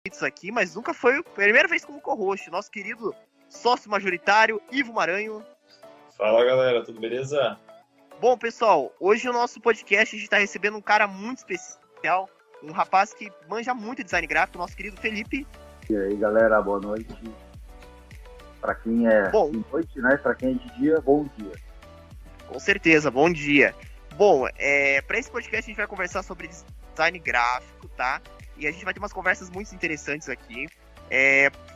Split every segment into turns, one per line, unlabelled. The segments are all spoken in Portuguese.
aqui, mas nunca foi a primeira vez como co-host, nosso querido sócio majoritário, Ivo Maranho.
Fala, galera, tudo beleza?
Bom, pessoal, hoje no nosso podcast a gente está recebendo um cara muito especial, um rapaz que manja muito de design gráfico, nosso querido Felipe.
E aí, galera, boa noite. Para quem é de noite, né? Para quem é de dia, bom dia.
Com certeza, bom dia. Bom, para esse podcast a gente vai conversar sobre design gráfico, tá? E a gente vai ter umas conversas muito interessantes aqui.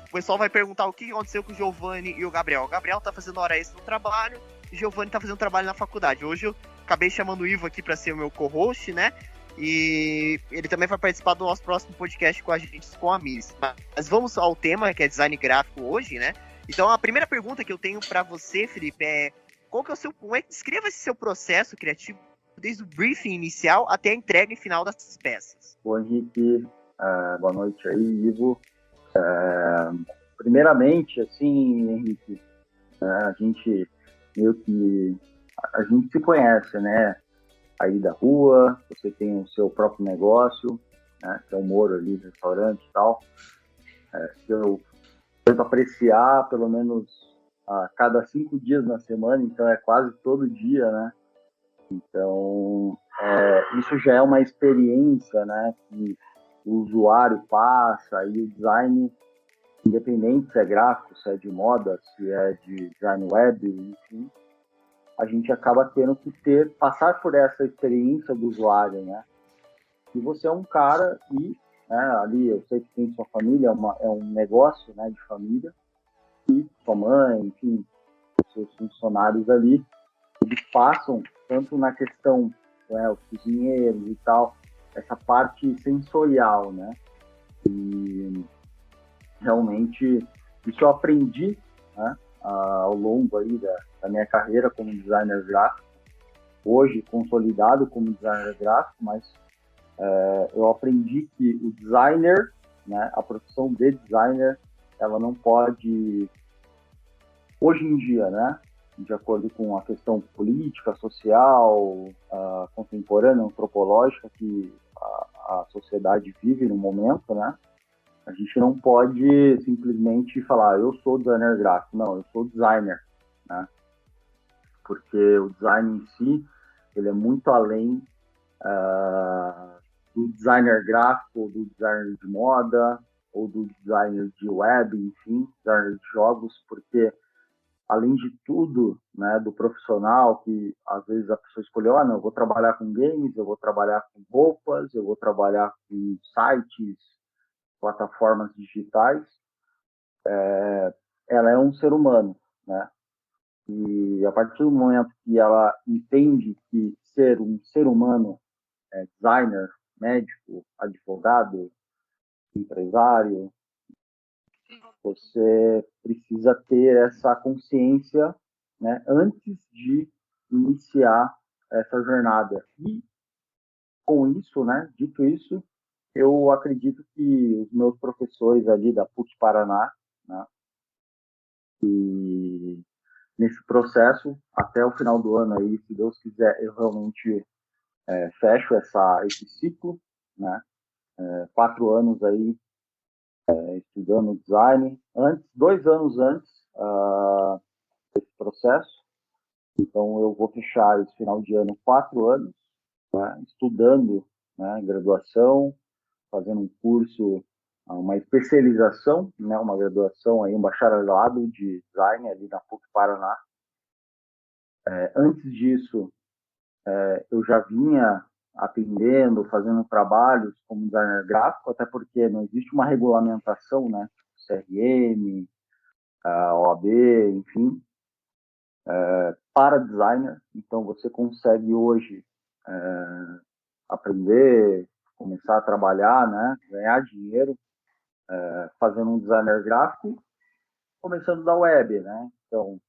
O pessoal vai perguntar o que aconteceu com o Giovanni e o Gabriel. O Gabriel tá fazendo hora extra no trabalho, e o Giovanni tá fazendo trabalho na faculdade. Hoje eu acabei chamando o Ivo aqui para ser o meu co-host, né? E ele também vai participar do nosso próximo podcast com a gente, com a Miss. Mas vamos ao tema, que é design gráfico hoje, né? Então a primeira pergunta que eu tenho para você, Felipe, é qual que é o seu... Descreva esse seu processo criativo desde o briefing inicial até a entrega final das peças.
Bom, Henrique, boa noite aí, Ivo. Primeiramente, assim, Henrique, a gente se conhece, né? Aí da rua, você tem o seu próprio negócio, né? Que é o Moro ali, restaurante e tal. Eu tento apreciar pelo menos a cada 5 dias na semana, então é quase todo dia, né? Então, isso já é uma experiência, né, que o usuário passa, e o design, independente se é gráfico, se é de moda, se é de design web, enfim, a gente acaba tendo que passar por essa experiência do usuário, né? E você é um cara e, né, ali eu sei que tem sua família, é um negócio, né, de família, e sua mãe, enfim, os seus funcionários ali, eles passam tanto na questão, né, os cozinheiros e tal, essa parte sensorial, né? E realmente isso eu aprendi, né, ao longo aí da minha carreira como designer gráfico, hoje consolidado como designer gráfico, mas eu aprendi que o designer, né, a profissão de designer, ela não pode, hoje em dia, né, de acordo com a questão política, social, contemporânea, antropológica que a sociedade vive no momento, né? A gente não pode simplesmente falar, eu sou designer gráfico. Não, eu sou designer, né? Porque o design em si, ele é muito além do designer gráfico, do designer de moda, ou do designer de web, enfim, designer de jogos, porque além de tudo, né, do profissional que às vezes a pessoa escolheu, não, eu vou trabalhar com games, eu vou trabalhar com roupas, eu vou trabalhar com sites, plataformas digitais, ela é um ser humano, né? E a partir do momento que ela entende que ser um ser humano é designer, médico, advogado, empresário, você precisa ter essa consciência, né, antes de iniciar essa jornada. E com isso, né, dito isso, eu acredito que os meus professores ali da PUC Paraná, né, e nesse processo, até o final do ano aí, se Deus quiser, eu realmente fecho esse ciclo, né, 4 anos aí estudando design, 2 anos antes desse processo. Então, eu vou fechar esse final de ano 4 anos, né, estudando, né, graduação, fazendo um curso, uma especialização, né, uma graduação, aí, um bacharelado de design ali na PUC Paraná. Antes disso, eu já vinha atendendo, fazendo trabalhos como designer gráfico, até porque não existe uma regulamentação, né, CRM, OAB, enfim, para designer. Então, você consegue hoje aprender, começar a trabalhar, né, ganhar dinheiro fazendo um designer gráfico, começando da web, né? Então,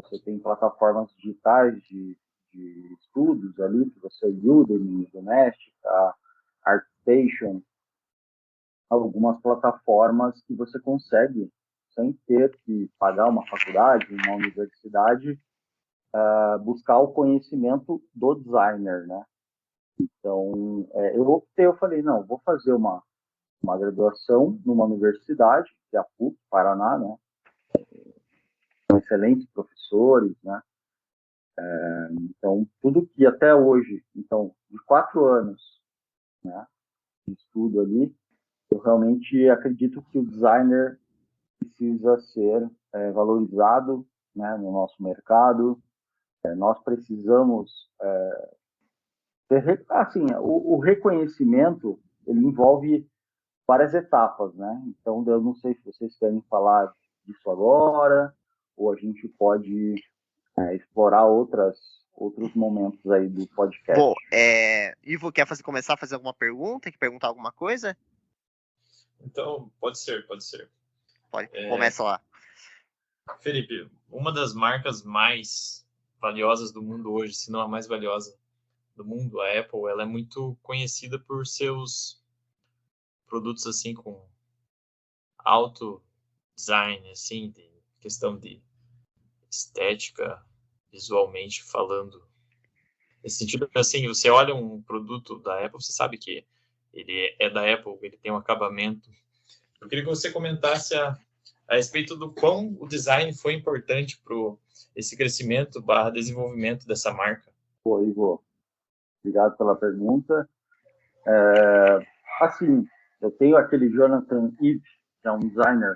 você tem plataformas digitais de estudos ali, que você Udemy, Doméstica, ArtStation, algumas plataformas que você consegue, sem ter que pagar uma faculdade, uma universidade, buscar o conhecimento do designer, né? Então, eu falei, não, vou fazer uma uma graduação numa universidade, que é a PUC, Paraná, né? Com excelentes professores, né? Então, tudo que até hoje, então, de 4 anos, né, de estudo ali, eu realmente acredito que o designer precisa ser valorizado, né, no nosso mercado. Nós precisamos ter, assim, o reconhecimento, ele envolve várias etapas, né? Então, eu não sei se vocês querem falar disso agora, ou a gente pode explorar outros momentos aí do podcast.
Bom, Ivo, quer começar a fazer alguma pergunta? Quer perguntar alguma coisa?
Então, pode ser.
Pode, começa lá.
Felipe, uma das marcas mais valiosas do mundo hoje, se não a mais valiosa do mundo, a Apple, ela é muito conhecida por seus produtos assim com alto design, assim, de questão de estética, visualmente falando. Nesse sentido, assim, você olha um produto da Apple, você sabe que ele é da Apple, ele tem um acabamento. Eu queria que você comentasse a respeito do quão o design foi importante para esse crescimento / desenvolvimento dessa marca.
Pô, Ivo, obrigado pela pergunta. Assim, eu tenho aquele Jonathan Ive, que é um designer,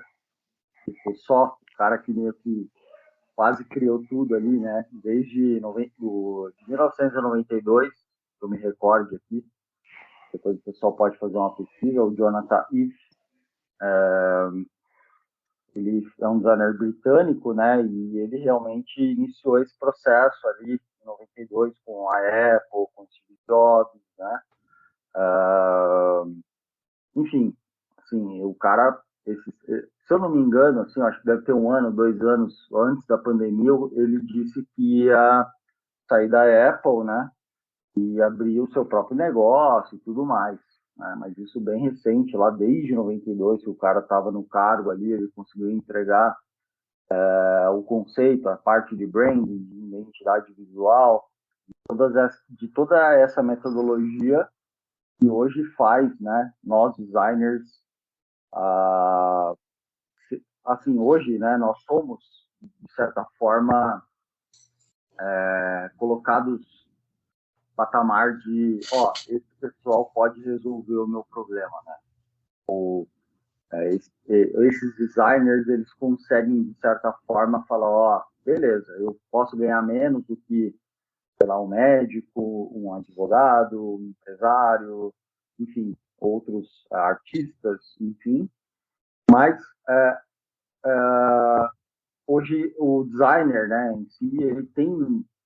que foi só o cara que meio que quase criou tudo ali, né? Desde 1992, que eu me recorde aqui, depois o pessoal pode fazer uma pesquisa, o Jonathan Ive, ele é um designer britânico, né? E ele realmente iniciou esse processo ali em 92 com a Apple, com o Steve Jobs, né? Enfim, assim, o cara, se eu não me engano, assim, acho que deve ter 1 ano, 2 anos antes da pandemia, ele disse que ia sair da Apple, né? E abrir o seu próprio negócio e tudo mais. Né? Mas isso bem recente, lá desde 92, que o cara estava no cargo ali, ele conseguiu entregar o conceito, a parte de branding, de identidade visual, de toda essa metodologia que hoje faz, né, nós designers, assim, hoje, né, nós somos, de certa forma, colocados no patamar de, esse pessoal pode resolver o meu problema, né? Ou esses designers, eles conseguem, de certa forma, falar, beleza, eu posso ganhar menos do que, sei lá, um médico, um advogado, um empresário, enfim, outros artistas, enfim, mas hoje o designer, né, em si, ele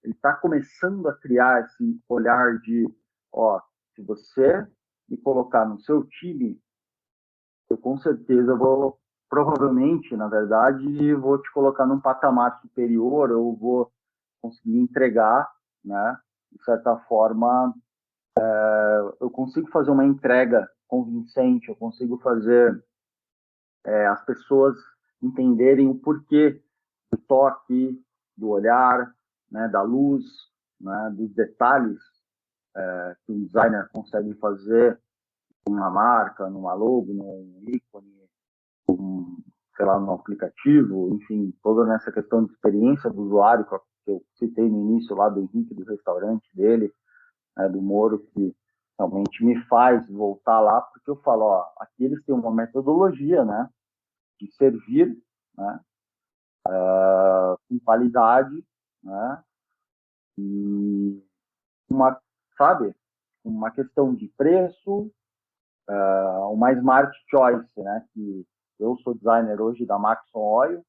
está começando a criar esse olhar de, se você me colocar no seu time, eu com certeza vou, provavelmente, na verdade, vou te colocar num patamar superior, eu vou conseguir entregar, né, de certa forma, eu consigo fazer uma entrega convincente, eu consigo fazer as pessoas entenderem o porquê do toque, do olhar, né, da luz, né, dos detalhes que um designer consegue fazer numa marca, numa logo, num ícone, sei lá, num aplicativo, enfim, toda essa questão de experiência do usuário que eu citei no início lá do Henrique, do restaurante dele, né, do Moro, que realmente me faz voltar lá, porque eu falo, aqui eles têm uma metodologia, né, de servir, né, com qualidade, né, e sabe, uma questão de preço, uma smart choice, né, que eu sou designer hoje da Maxon Oil,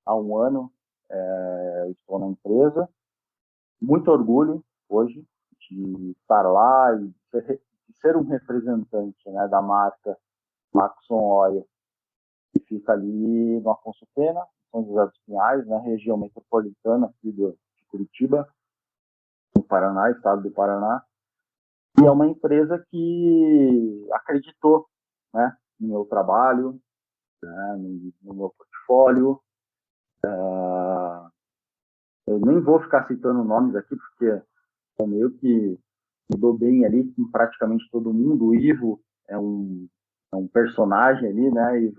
há 1 ano eu estou na empresa, muito orgulho hoje de estar lá e de ser um representante, né, da marca Maxon Oil, que fica ali no Afonso Pena, São José dos Pinhais, na região metropolitana aqui de Curitiba, no Paraná, estado do Paraná. E é uma empresa que acreditou, né, no meu trabalho, né, no meu portfólio. Eu nem vou ficar citando nomes aqui, porque é meio que mudou bem ali com praticamente todo mundo. O Ivo é um um personagem ali, né? E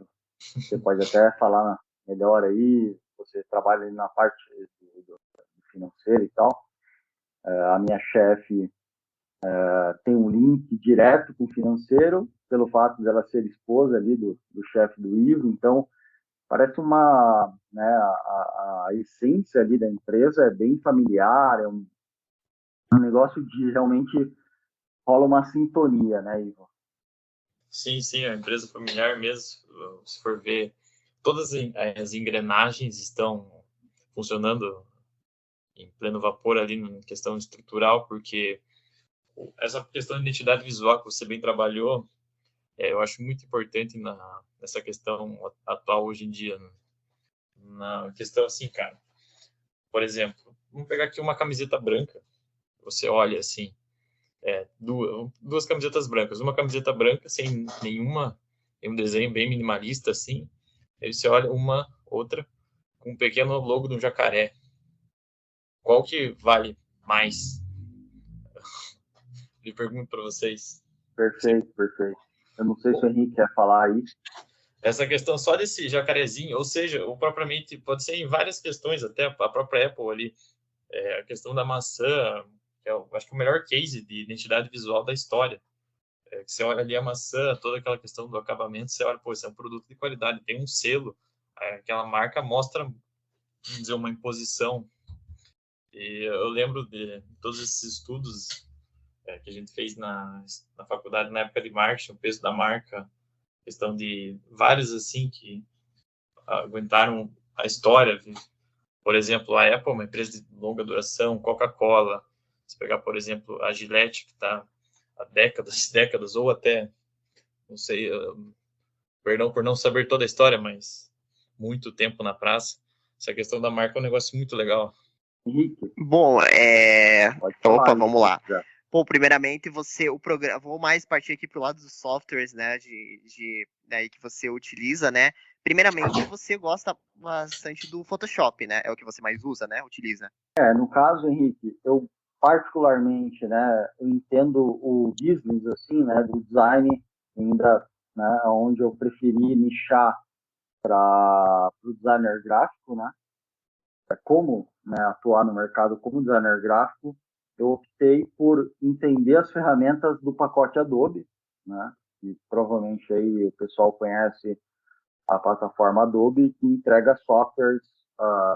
você pode até falar melhor aí, você trabalha ali na parte do financeiro e tal. A minha chefe tem um link direto com o financeiro, pelo fato dela ser esposa ali do chefe do Ivo, então parece uma, né, a essência ali da empresa é bem familiar, é um negócio de realmente rola uma sintonia, né, Ivo?
Sim, sim, a empresa familiar mesmo, se for ver, todas as engrenagens estão funcionando em pleno vapor ali na questão estrutural, porque essa questão de identidade visual que você bem trabalhou, eu acho muito importante nessa questão atual hoje em dia, né? Na questão assim, cara, por exemplo, vamos pegar aqui uma camiseta branca, você olha assim, duas camisetas brancas, uma camiseta branca sem nenhum desenho bem minimalista assim, aí você olha uma outra com um pequeno logo de um jacaré, qual que vale mais? Eu pergunto para vocês.
Perfeito, perfeito. Eu não sei se o Henrique quer falar aí.
Essa questão só desse jacarezinho, ou seja, ou propriamente pode ser em várias questões, até a própria Apple ali, a questão da maçã, que é, acho que o melhor case de identidade visual da história. Que você olha ali a maçã, toda aquela questão do acabamento, você olha, pô, esse é um produto de qualidade, tem um selo, aquela marca mostra, vamos dizer, uma imposição. E eu lembro de todos esses estudos que a gente fez na faculdade, na época de marketing, o peso da marca, questão de vários assim que aguentaram a história. Por exemplo, a Apple, uma empresa de longa duração, Coca-Cola, se pegar, por exemplo, a Gillette, que está há décadas, ou até, não sei, perdão por não saber toda a história, mas muito tempo na praça. Essa questão da marca é um negócio muito legal.
Henrique,
Bom,
pode falar
opa,
aí,
vamos
se
lá.
quiser.
Bom, primeiramente o programa, vou mais partir aqui pro lado dos softwares, né, daí que você utiliza, né? Primeiramente, você gosta bastante do Photoshop, né? É o que você mais usa, né? Utiliza.
No caso, Henrique, eu particularmente, né, eu entendo o business, assim, né, do design, ainda, né, onde eu preferi nichar para o designer gráfico, né, como, né, atuar no mercado como designer gráfico, eu optei por entender as ferramentas do pacote Adobe, né, e provavelmente aí o pessoal conhece a plataforma Adobe, que entrega softwares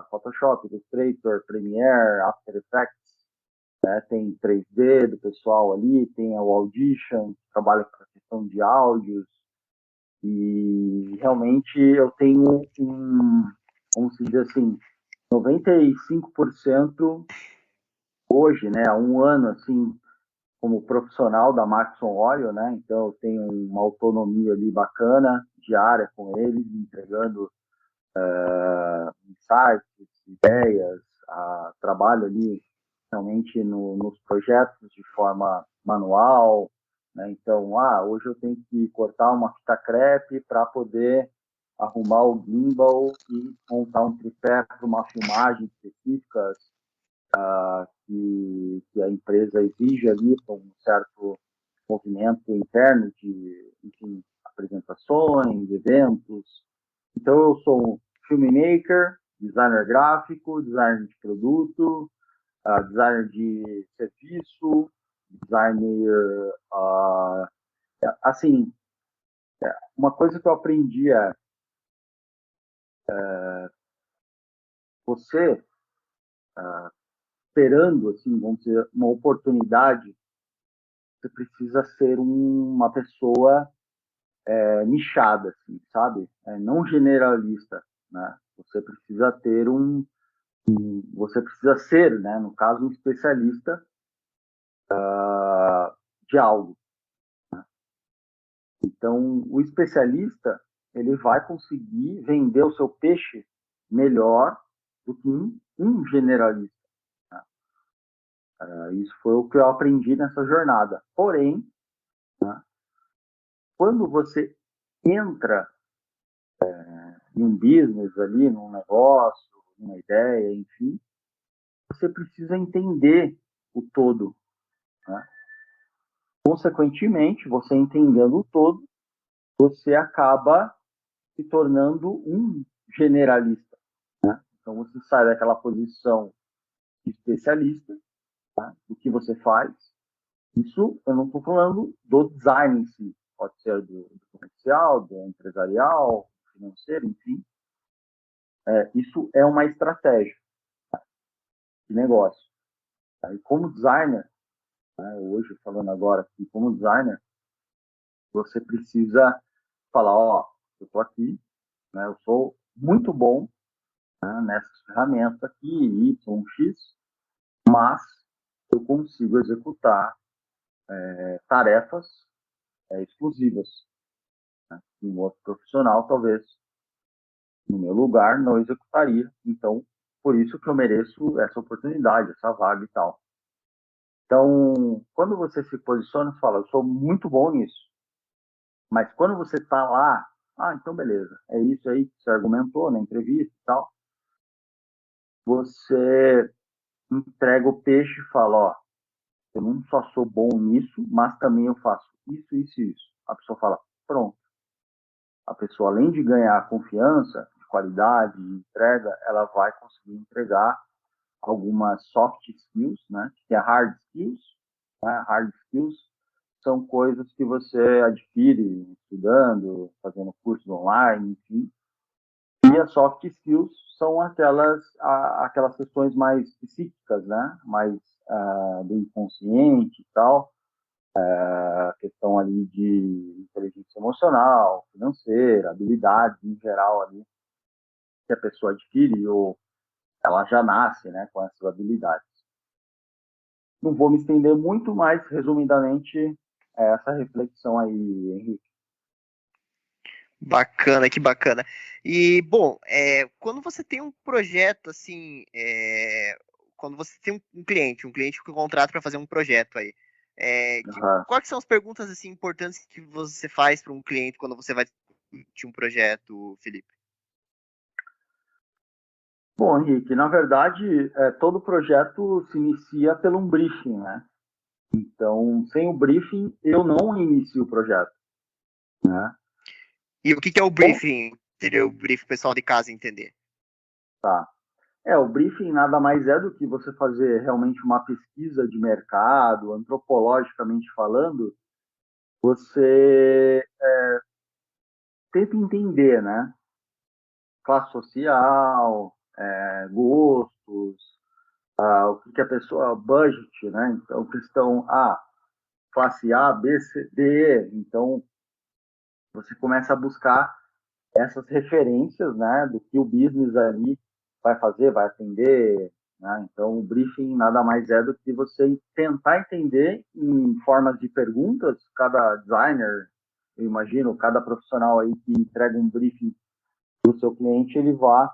Photoshop, Illustrator, Premiere, After Effects, né? Tem 3D do pessoal ali, tem o Audition, que trabalha com a questão de áudios, e realmente eu tenho vamos dizer assim, 95% hoje, né, há um ano, assim, como profissional da Maxon Oil, né, então eu tenho uma autonomia ali bacana, diária com eles, entregando insights, ideias, trabalho ali realmente nos projetos de forma manual, né? Então, hoje eu tenho que cortar uma fita crepe para poder arrumar o gimbal e montar um tripé para uma filmagem específica que a empresa exige ali para um certo movimento interno de, enfim, apresentações, eventos. Então, eu sou um filmmaker, designer gráfico, designer de produto, designer de serviço, designer. Assim, uma coisa que eu aprendi é você esperando, assim, vamos dizer, uma oportunidade, você precisa ser uma pessoa nichada, assim, sabe? Não generalista, né? Você precisa ter você precisa ser, né, no caso, um especialista de algo. Então, o especialista ele vai conseguir vender o seu peixe melhor do que um generalista. Né? Isso foi o que eu aprendi nessa jornada. Porém, né, quando você entra em um business ali, num negócio, numa ideia, enfim, você precisa entender o todo. Né? Consequentemente, você entendendo o todo, você acaba se tornando um generalista, né? Então você sai daquela posição de especialista, tá? Do que você faz. Isso eu não estou falando do design em si, pode ser do comercial, do empresarial, financeiro, enfim. Isso é uma estratégia de negócio. Tá? E como designer, né, hoje falando agora aqui, como designer, você precisa falar, ó, eu estou aqui, né, eu sou muito bom, né, nessas ferramentas aqui, Y, X, mas eu consigo executar tarefas exclusivas, né, que um outro profissional, talvez, no meu lugar, não executaria. Então, por isso que eu mereço essa oportunidade, essa vaga e tal. Então, quando você se posiciona, você fala, eu sou muito bom nisso. Mas quando você está lá, então beleza, é isso aí que você argumentou na entrevista e tal, você entrega o peixe e fala, ó, eu não só sou bom nisso, mas também eu faço isso, isso e isso. A pessoa fala, pronto. A pessoa, além de ganhar confiança, de qualidade, de entrega, ela vai conseguir entregar algumas soft skills, né? Que é hard skills, né? Hard skills são coisas que você adquire estudando, fazendo cursos online, enfim. E as soft skills são aquelas questões mais psíquicas, né? Mais do inconsciente e tal, a questão ali de inteligência emocional, financeira, habilidades em geral ali que a pessoa adquire ou ela já nasce, né, com essas habilidades. Não vou me estender muito, mas resumidamente essa reflexão aí, Henrique.
Bacana, que bacana. E, bom, quando você tem um projeto, assim, quando você tem um cliente que contrata para fazer um projeto aí, quais são as perguntas, assim, importantes que você faz para um cliente quando você vai discutir um projeto, Felipe?
Bom, Henrique, na verdade, todo projeto se inicia pelo um briefing, né? Então, sem o briefing, eu não inicio o projeto, né?
E o que é o briefing? Seria o briefing pessoal de casa entender.
Tá. O briefing nada mais é do que você fazer realmente uma pesquisa de mercado, antropologicamente falando, você tenta entender, né? Classe social, gostos, o que a pessoa, budget, né? Então, questão classe A, B, C, D. Então, você começa a buscar essas referências, né? Do que o business ali vai fazer, vai atender, né? Então, o briefing nada mais é do que você tentar entender em formas de perguntas, cada designer, eu imagino, cada profissional aí que entrega um briefing para o seu cliente, ele vai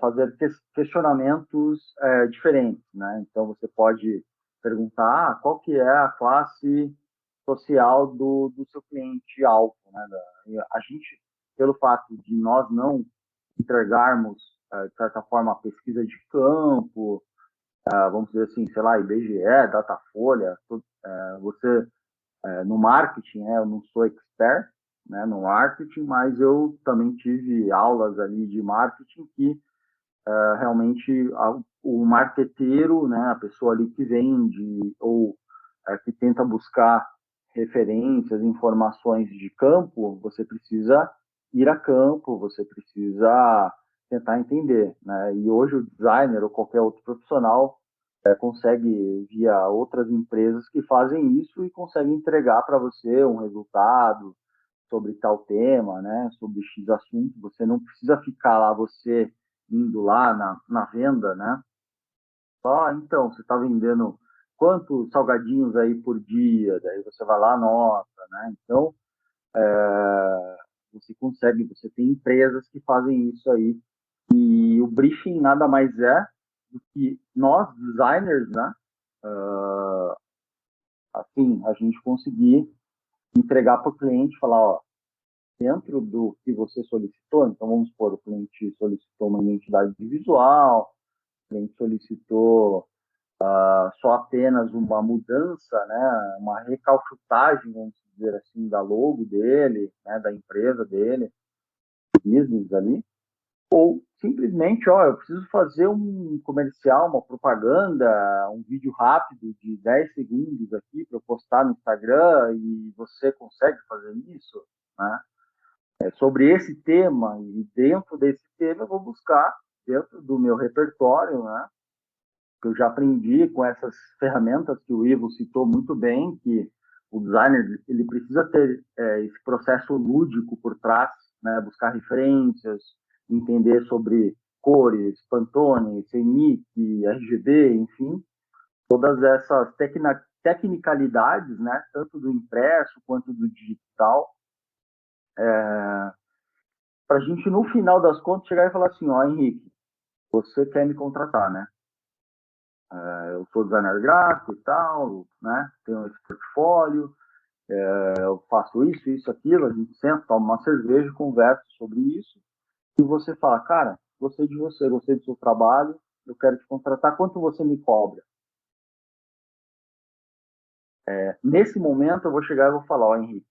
fazer questionamentos diferentes, né? Então, você pode perguntar qual que é a classe social do seu cliente-alvo, né? A gente, pelo fato de nós não entregarmos, de certa forma, a pesquisa de campo, vamos dizer assim, sei lá, IBGE, Datafolha, você, no marketing, eu não sou expert, né, no marketing, mas eu também tive aulas ali de marketing que realmente o marqueteiro, né, a pessoa ali que vende ou que tenta buscar referências, informações de campo, você precisa ir a campo, você precisa tentar entender, né? E hoje o designer ou qualquer outro profissional consegue via outras empresas que fazem isso e consegue entregar para você um resultado sobre tal tema, né? Sobre X assunto. Você não precisa ficar lá você indo lá na venda, né? Então, você está vendendo quantos salgadinhos aí por dia? Daí você vai lá, anota, né? Então, você tem empresas que fazem isso aí. E o briefing nada mais é do que nós, designers, né? Assim, a gente conseguir entregar para o cliente, falar, ó, dentro do que você solicitou, então vamos supor, o cliente solicitou uma identidade visual, o cliente solicitou só apenas uma mudança, né, uma recalchutagem, vamos dizer assim, da logo dele, né, da empresa dele, business ali, ou simplesmente, eu preciso fazer um comercial, uma propaganda, um vídeo rápido de 10 segundos aqui para eu postar no Instagram e você consegue fazer isso, né? Sobre esse tema, e dentro desse tema eu vou buscar, dentro do meu repertório, né, que eu já aprendi com essas ferramentas que o Ivo citou muito bem, que o designer ele precisa ter esse processo lúdico por trás, né, buscar referências, entender sobre cores, Pantone, CMYK, RGB, enfim, todas essas tecnicalidades, né, tanto do impresso quanto do digital, para a gente, no final das contas, chegar e falar assim, Henrique, você quer me contratar, né? Eu sou designer gráfico e tal, né? Tenho esse portfólio, eu faço isso, aquilo, a gente senta, toma uma cerveja, conversa sobre isso, e você fala, cara, gostei de você, gostei do seu trabalho, eu quero te contratar, quanto você me cobra? Nesse momento eu vou chegar e vou falar, Henrique,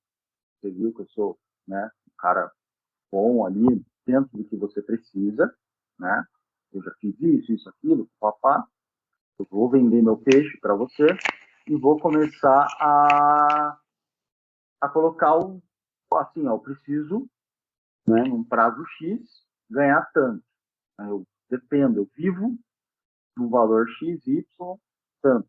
você viu que eu sou, né, um cara bom ali, dentro do que você precisa, né? Eu já fiz isso, aquilo, papá. Eu vou vender meu peixe para você e vou começar a colocar assim, eu preciso, né, num prazo X, ganhar tanto. Eu dependo, eu vivo do valor X, Y, tanto.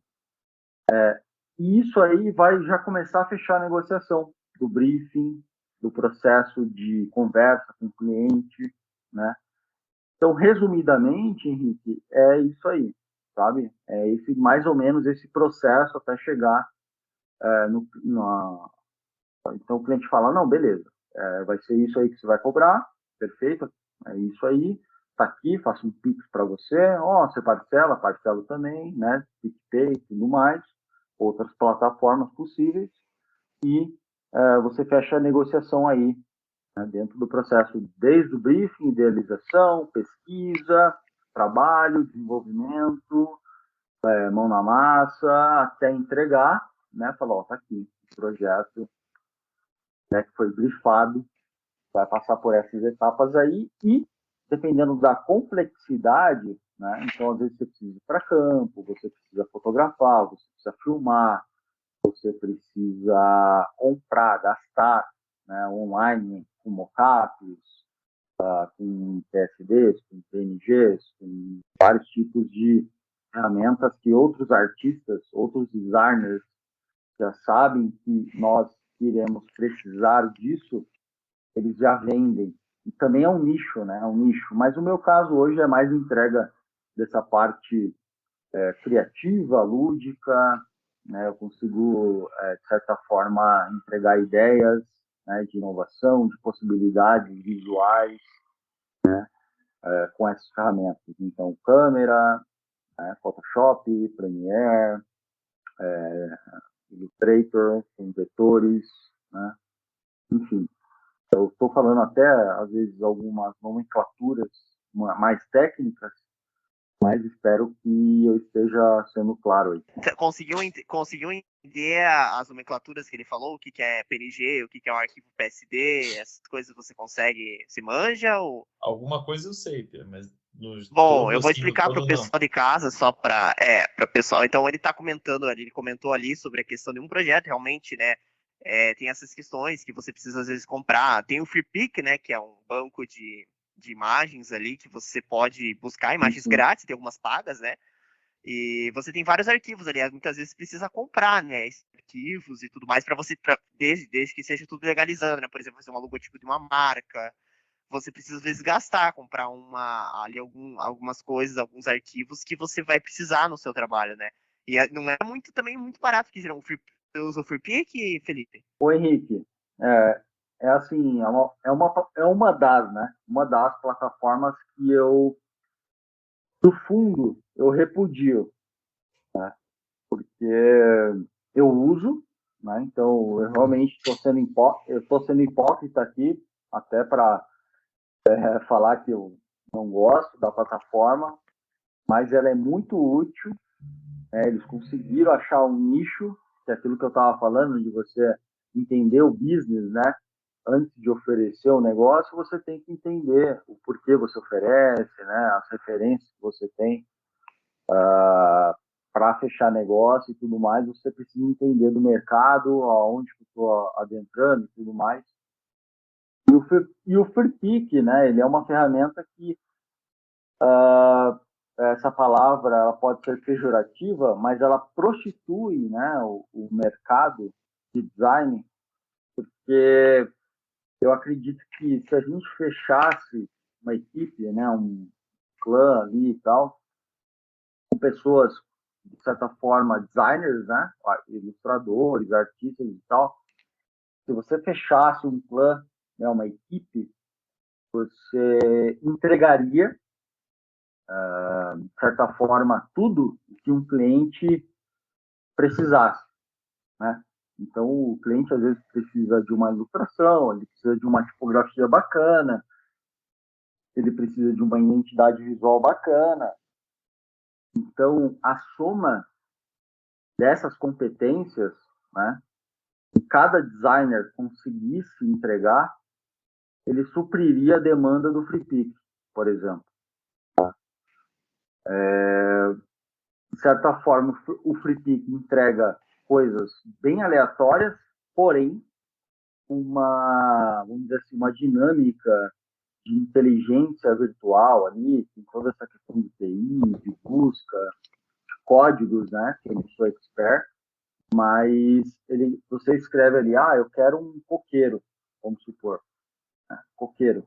E isso aí vai já começar a fechar a negociação do briefing, do processo de conversa com o cliente, né? Então, resumidamente, Henrique, é isso aí, sabe? É esse, mais ou menos esse processo até chegar Então, o cliente fala, não, beleza, vai ser isso aí que você vai cobrar, perfeito, é isso aí, tá aqui, faço um Pix para você, você parcelo também, né? PicPay e tudo mais, outras plataformas possíveis, e você fecha a negociação aí, né, dentro do processo, desde o briefing, idealização, pesquisa, trabalho, desenvolvimento, mão na massa, até entregar, né, falar, tá aqui, o projeto, né, que foi briefado, vai passar por essas etapas aí e, dependendo da complexidade, né, então, às vezes, você precisa ir para campo, você precisa fotografar, você precisa filmar, você precisa comprar, gastar, né, online com mockups, com PSDs, com PNGs, com vários tipos de ferramentas que outros artistas, outros designers já sabem que nós iremos precisar disso, eles já vendem. E também é um nicho, né? É um nicho. Mas o meu caso hoje é mais entrega dessa parte criativa, lúdica, né? Eu consigo, de certa forma, entregar ideias, né, de inovação, de possibilidades visuais, com essas ferramentas. Então, câmera, né, Photoshop, Premiere, Illustrator, com vetores, né? Enfim, eu estou falando até, às vezes, algumas nomenclaturas mais técnicas, mas espero que eu esteja sendo claro aí.
Conseguiu entender as nomenclaturas que ele falou? O que é PNG, o que é um arquivo PSD? Essas coisas você consegue, se manja? Ou...
Alguma coisa eu sei, mas
Bom, eu vou explicar para o pessoal de casa, só para o pessoal. Então, ele está comentando ali, ele comentou ali sobre a questão de um projeto, realmente, né? Tem essas questões que você precisa, às vezes, comprar. Tem o FreePic, né? Que é um banco de imagens ali, que você pode buscar imagens grátis, tem algumas pagas, né? E você tem vários arquivos ali, muitas vezes precisa comprar, né? Esses arquivos e tudo mais, para você, desde que seja tudo legalizando, né? Por exemplo, fazer um logotipo de uma marca. Você precisa, às vezes, comprar algumas coisas, alguns arquivos que você vai precisar no seu trabalho, né? E não é também muito barato, que você usa o FreePic, Felipe?
Ô, Henrique, assim, é uma das, né? Uma das plataformas que eu, no fundo, eu repudio, né? Porque eu uso, né? Então, eu realmente estou sendo hipócrita aqui, até para falar que eu não gosto da plataforma, mas ela é muito útil, né? Eles conseguiram achar um nicho, que é aquilo que eu estava falando, de você entender o business, né? Antes de oferecer o negócio, você tem que entender o porquê você oferece, né? As referências que você tem para fechar negócio e tudo mais, você precisa entender do mercado, aonde que eu estou adentrando e tudo mais. E o FreePick, né? Ele é uma ferramenta que essa palavra ela pode ser pejorativa, mas ela prostitui, né, o mercado de design, porque eu acredito que se a gente fechasse uma equipe, né, um clã ali e tal, com pessoas, de certa forma, designers, né, ilustradores, artistas e tal, se você fechasse um clã, né, uma equipe, você entregaria, de certa forma, tudo que um cliente precisasse, né? Então, o cliente às vezes precisa de uma ilustração, ele precisa de uma tipografia bacana, ele precisa de uma identidade visual bacana. Então, a soma dessas competências, né, que cada designer conseguisse entregar, ele supriria a demanda do FreePick, por exemplo. De certa forma, o FreePick entrega coisas bem aleatórias, porém, vamos dizer assim, uma dinâmica de inteligência virtual ali, tem toda essa questão de TI, de busca, de códigos, né, que eu não sou expert, mas você escreve ali, eu quero um coqueiro, vamos supor, né, coqueiro,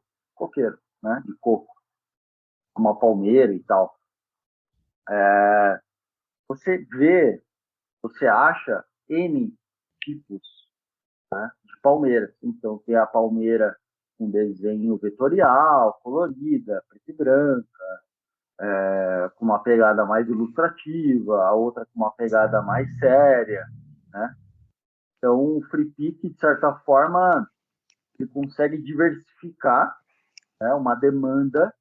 né, de coco, uma palmeira e tal. Você acha N tipos, né, de palmeiras. Então, tem a palmeira com desenho vetorial, colorida, preta e branca, com uma pegada mais ilustrativa, a outra com uma pegada mais séria, né? Então, o FreePick, de certa forma, ele consegue diversificar, né, uma demanda,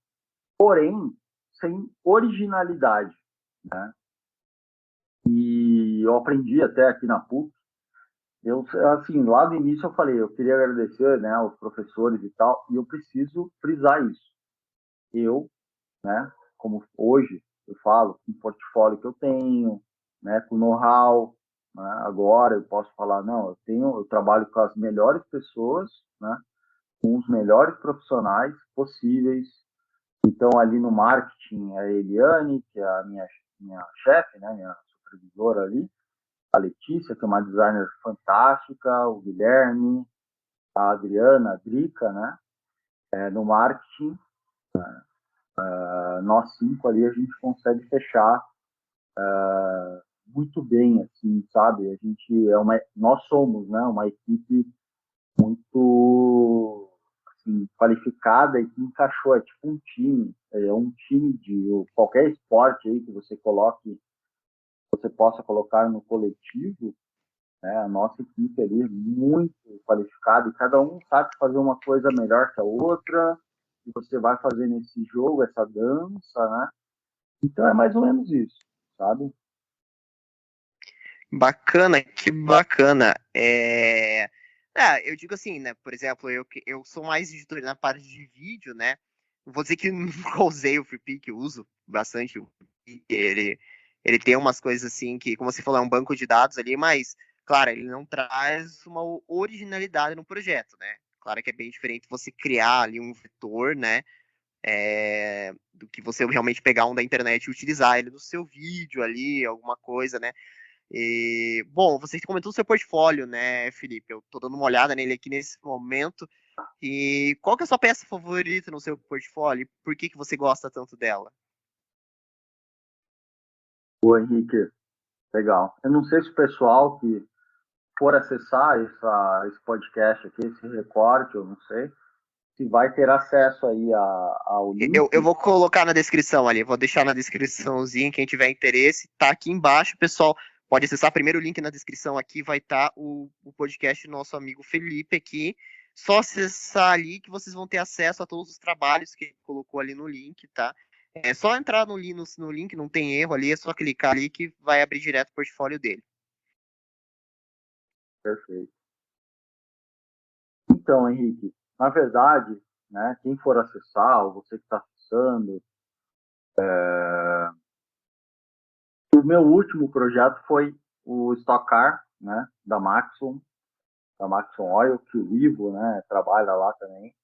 porém, sem originalidade, né? E eu aprendi até aqui na PUC, assim, lá no início eu falei, eu queria agradecer, né, aos professores e tal, e eu preciso frisar isso. Eu, né, como hoje eu falo, com o portfólio que eu tenho, né, com o know-how, né, agora eu posso falar, não, eu trabalho com as melhores pessoas, né, com os melhores profissionais possíveis. Então, ali no marketing, a Eliane, que é a minha chefe, né, minha supervisora ali, a Letícia, que é uma designer fantástica, o Guilherme, a Adriana, a Drica, né, no marketing, nós 5 ali a gente consegue fechar muito bem, assim, sabe? Nós somos, né, uma equipe muito assim, qualificada e que encaixou, é tipo um time, é um time de qualquer esporte aí que você possa colocar no coletivo, né? A nossa equipe ali é muito qualificada e cada um sabe fazer uma coisa melhor que a outra, e você vai fazendo esse jogo, essa dança, né? Então é mais ou menos isso, sabe?
Bacana, que bacana. Eu digo assim, né? Por exemplo, eu sou mais editor na parte de vídeo, né? Vou dizer que nunca usei o FreePic, eu uso bastante o FreePic. Ele tem umas coisas assim que, como você falou, é um banco de dados ali, mas, claro, ele não traz uma originalidade no projeto, né? Claro que é bem diferente você criar ali um vetor, né? Do que você realmente pegar um da internet e utilizar ele no seu vídeo ali, alguma coisa, né? Bom, você comentou o seu portfólio, né, Felipe? Eu tô dando uma olhada nele aqui nesse momento. E qual que é a sua peça favorita no seu portfólio? Por que você gosta tanto dela?
O Henrique, legal. Eu não sei se o pessoal que for acessar esse podcast aqui, esse recorte, eu não sei, se vai ter acesso aí ao link.
Eu vou colocar na descrição ali, vou deixar na descriçãozinha, quem tiver interesse, tá aqui embaixo, pessoal. Pode acessar primeiro o link na descrição aqui, vai estar o podcast do nosso amigo Felipe aqui. Só acessar ali que vocês vão ter acesso a todos os trabalhos que ele colocou ali no link, tá? É só entrar no link, não tem erro ali, é só clicar ali que vai abrir direto o portfólio dele.
Perfeito. Então, Henrique, na verdade, né, quem for acessar, ou você que está acessando, o meu último projeto foi o Stock Car, né, da Maxon Oil, que o Ivo, né, trabalha lá também.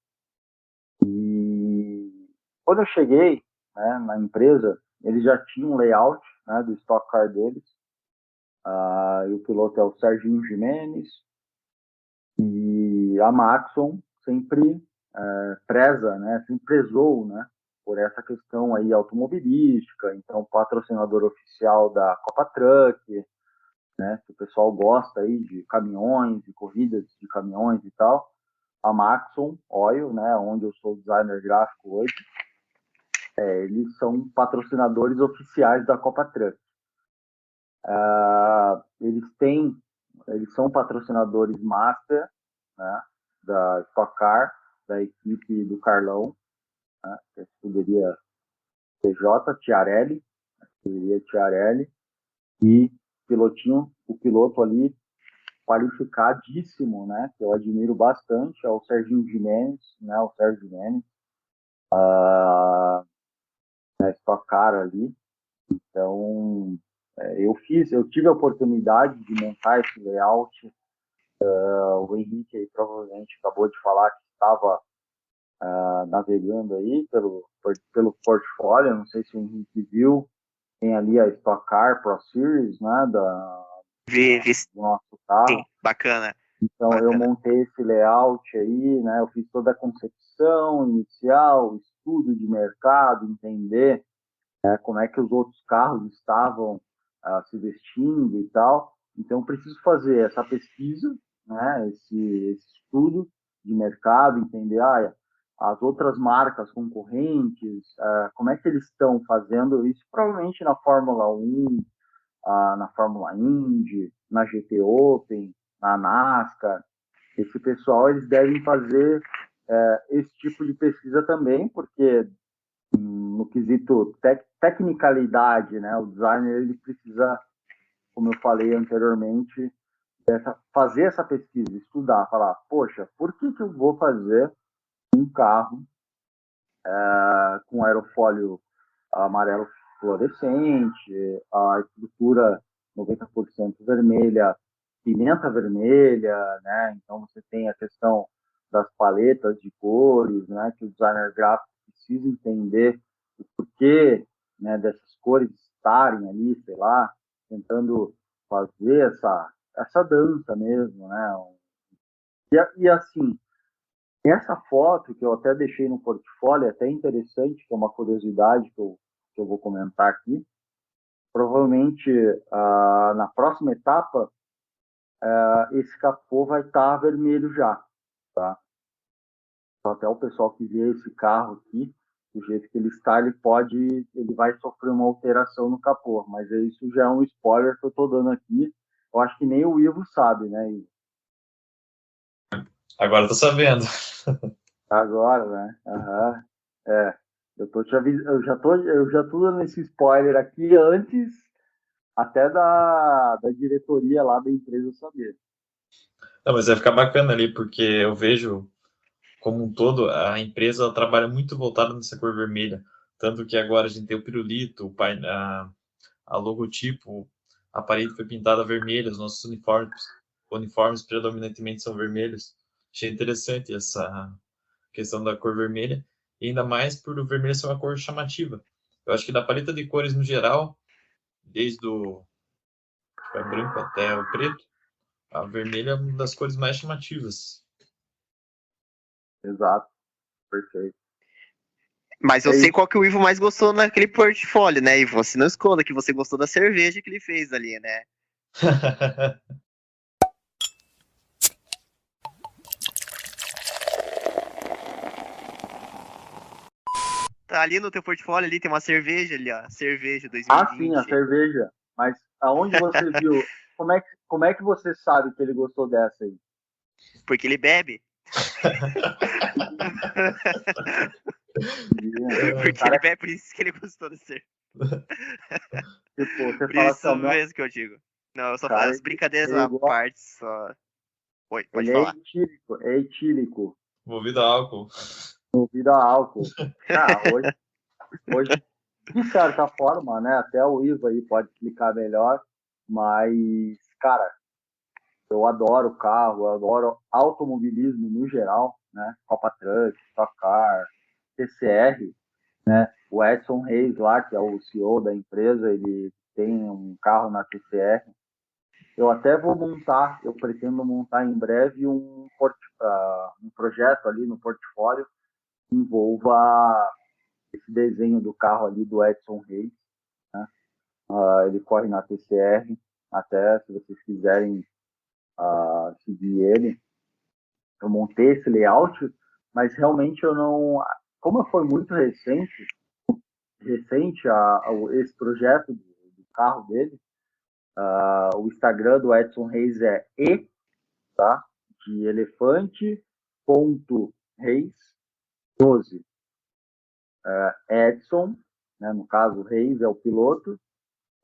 E quando eu cheguei, né, na empresa, eles já tinham um layout, né, do Stock Car deles. E o piloto é o Serginho Jimenez. E a Maxon sempre preza, né, sempre prezou, né, por essa questão aí automobilística. Então, patrocinador oficial da Copa Truck, né, que o pessoal gosta aí de caminhões e corridas de caminhões e tal. A Maxon Oil, né, onde eu sou designer gráfico hoje, eles são patrocinadores oficiais da Copa Truck. Eles são patrocinadores master, né, da Stock Car, da equipe do Carlão, né, que é a escuderia TJ Tiarelli, e o piloto ali qualificadíssimo, né, que eu admiro bastante, é o Serginho Jimenez, né, o Sérgio Jimenez, na Stock Car ali. Então, eu tive a oportunidade de montar esse layout. O Henrique aí provavelmente acabou de falar que estava navegando aí pelo portfólio. Não sei se o Henrique viu. Tem ali a Stock Car Pro Series, né, do nosso carro.
Sim, bacana.
Então, eu montei esse layout aí, né, eu fiz toda a concepção inicial, estudo de mercado, entender como é que os outros carros estavam se vestindo e tal. Então, preciso fazer essa pesquisa, né, esse estudo de mercado, entender as outras marcas concorrentes, como é que eles estão fazendo isso, provavelmente na Fórmula 1, na Fórmula Indy, na GT Open, na NASCAR. Esse pessoal, eles devem fazer esse tipo de pesquisa também, porque no quesito tecnicalidade, né, o designer ele precisa, como eu falei anteriormente, fazer essa pesquisa, estudar, falar, poxa, por que eu vou fazer um carro com aerofólio amarelo fluorescente, a estrutura 90% vermelha, pimenta vermelha, né? Então você tem a questão das paletas de cores, né? Que o designer gráfico precisa entender o porquê, né, dessas cores estarem ali, sei lá, tentando fazer essa dança mesmo, né? E assim, essa foto que eu até deixei no portfólio, é até interessante, que é uma curiosidade que eu vou comentar aqui. Provavelmente, na próxima etapa, esse capô vai estar vermelho já, tá? Então, até o pessoal que vê esse carro aqui, do jeito que ele está, ele vai sofrer uma alteração no capô, mas isso já é um spoiler que eu estou dando aqui. Eu acho que nem o Ivo sabe, né, Ivo?
Agora eu tô sabendo.
Agora, né? Aham. Eu já tô dando esse spoiler aqui antes até da diretoria lá da empresa saber.
Não, mas vai ficar bacana ali, porque eu vejo, como um todo, a empresa ela trabalha muito voltada nessa cor vermelha. Tanto que agora a gente tem o pirulito, a logotipo, a parede foi pintada vermelha, os nossos uniformes predominantemente são vermelhos. Achei interessante essa questão da cor vermelha, e ainda mais por o vermelho ser uma cor chamativa. Eu acho que da paleta de cores no geral, desde o branco até o preto, a vermelha é uma das cores mais chamativas.
Exato, perfeito.
Mas eu sei qual que o Ivo mais gostou naquele portfólio, né, Ivo? Você não esconda que você gostou da cerveja que ele fez ali, né? Tá ali no teu portfólio, ali tem uma cerveja ali, ó. Cerveja 2020.
Sim, a cerveja. Mas aonde você viu? Como é que você sabe que ele gostou dessa aí?
Porque ele bebe. Porque ele bebe, por isso que ele gostou do ser.
Tipo, você
Por
fala
isso
assim, ó, meu
mesmo que eu digo. Não, eu só
cara,
faço as brincadeiras
ele,
à parte, só. Oi, pode
ele é
falar.
etílico,
Movido a álcool.
movido a álcool. Cara, hoje, de certa forma, né, até o Ivo aí pode explicar melhor, mas, cara, eu adoro carro, eu adoro automobilismo no geral, né, Copa Truck, Stock Car, TCR, né, o Edson Reis lá, que é o CEO da empresa, ele tem um carro na TCR. Eu até vou montar, eu pretendo montar em breve um projeto ali no portfólio que envolva esse desenho do carro ali do Edson Reis, né? Ele corre na TCR, até se vocês quiserem seguir ele. Eu montei esse layout, mas realmente eu não... Como foi muito recente esse projeto do carro dele, o Instagram do Edson Reis é tá? De elefante, ponto, Reis, 12. Edson, né, no caso, Reis é o piloto,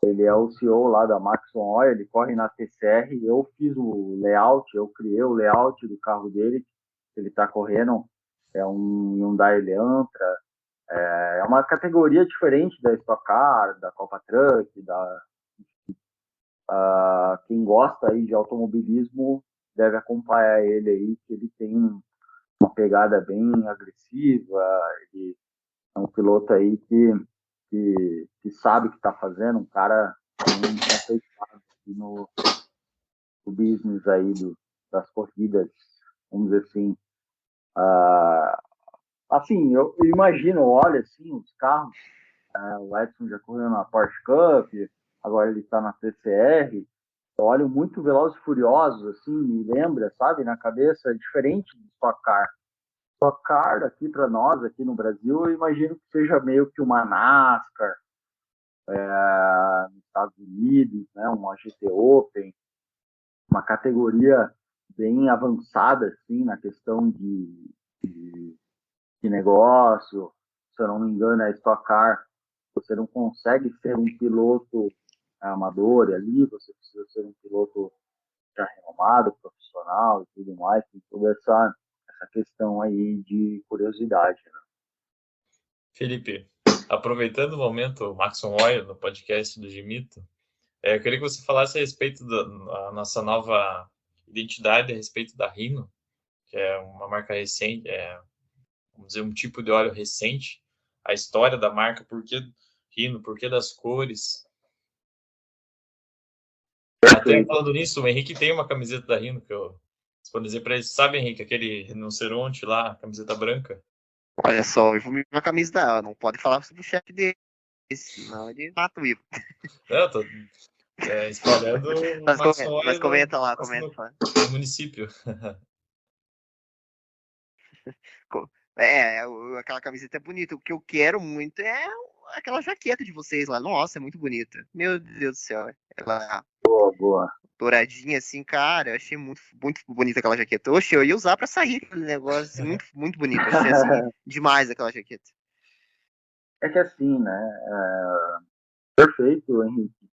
ele é o CEO lá da Maxon Oil, ele corre na TCR, eu fiz o layout, eu criei o layout do carro dele, ele está correndo, é um Hyundai Elantra, é uma categoria diferente da Stock Car, da Copa Truck, quem gosta aí de automobilismo deve acompanhar ele aí, que ele tem uma pegada bem agressiva, ele é um piloto aí que sabe o que está fazendo, um cara conceituado no business aí das corridas, vamos dizer assim. Assim, eu imagino, olha assim, os carros, o Edson já correu na Porsche Cup, agora ele está na TCR, eu olho muito Velozes e Furiosos, assim, me lembra, sabe, na cabeça, é diferente do Stock Car. Stock Car aqui para nós, aqui no Brasil, eu imagino que seja meio que uma NASCAR, nos Estados Unidos, né, uma GT Open, uma categoria bem avançada, assim, na questão de negócio. Se eu não me engano, a Stock Car, você não consegue ser um piloto amador ali, você precisa ser um piloto já renomado, profissional e tudo mais, tem toda essa questão aí de curiosidade, né?
Felipe, aproveitando o momento Maxon Oil no podcast do Gimito, eu queria que você falasse a respeito da nossa nova identidade, a respeito da Rhino, que é uma marca recente, vamos dizer, um tipo de óleo recente, a história da marca, por que Rhino, por que das cores. Até falando nisso, o Henrique tem uma camiseta da Rhino que eu disponibilizei para ele. Sabe, Henrique, aquele rinoceronte lá, camiseta branca?
Olha só, eu vou me a camisa dela, não pode falar sobre o chefe dele, senão ele mata o Ivo.
Eu tô espalhando o Maxon
Mas
Oil
comenta lá, comenta
no,
lá.
no município.
Aquela camiseta é bonita. O que eu quero muito é aquela jaqueta de vocês lá. Nossa, é muito bonita. Meu Deus do céu. Ela
Boa, boa.
douradinha assim, cara. Eu achei muito, muito bonita aquela jaqueta. Oxe, eu ia usar pra sair aquele negócio. Assim, muito, muito bonito. Achei assim, demais aquela jaqueta.
É que assim, né? Perfeito, Henrique.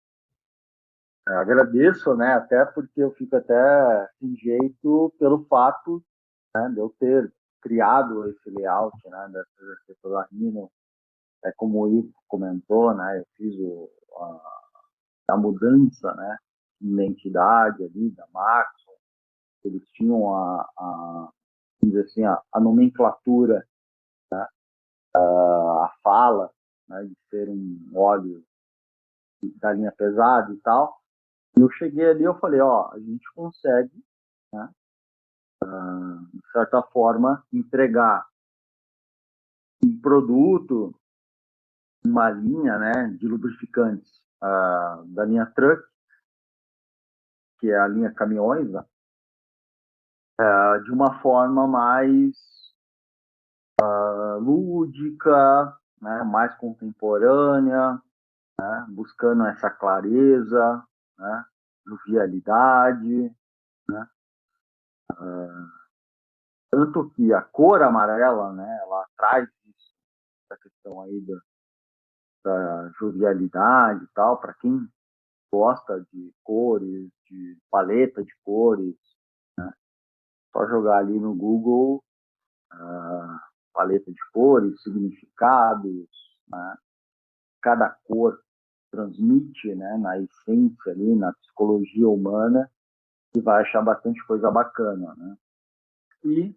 Agradeço, né? Até porque eu fico até sem jeito pelo fato, né, de eu ter criado esse layout, né, dessa setor da Rhino. Como o Ivo comentou, né? Eu fiz a mudança, né? De identidade ali da Maxon. Eles tinham vamos dizer assim, a nomenclatura, a fala, né, de ser um óleo da linha pesada e tal. E eu cheguei ali, eu falei, ó, a gente consegue, né, de certa forma, entregar um produto, uma linha, né, de lubrificantes da linha Truck, que é a linha caminhões, né, de uma forma mais lúdica, né, mais contemporânea, né, buscando essa clareza, né, jovialidade, né, tanto que a cor amarela, né, ela traz isso, essa questão aí da jovialidade e tal, para quem gosta de cores, de paleta de cores, né? Só jogar ali no Google paleta de cores, significados, né? Cada cor transmite, né, na essência ali, na psicologia humana, e vai achar bastante coisa bacana, né? E,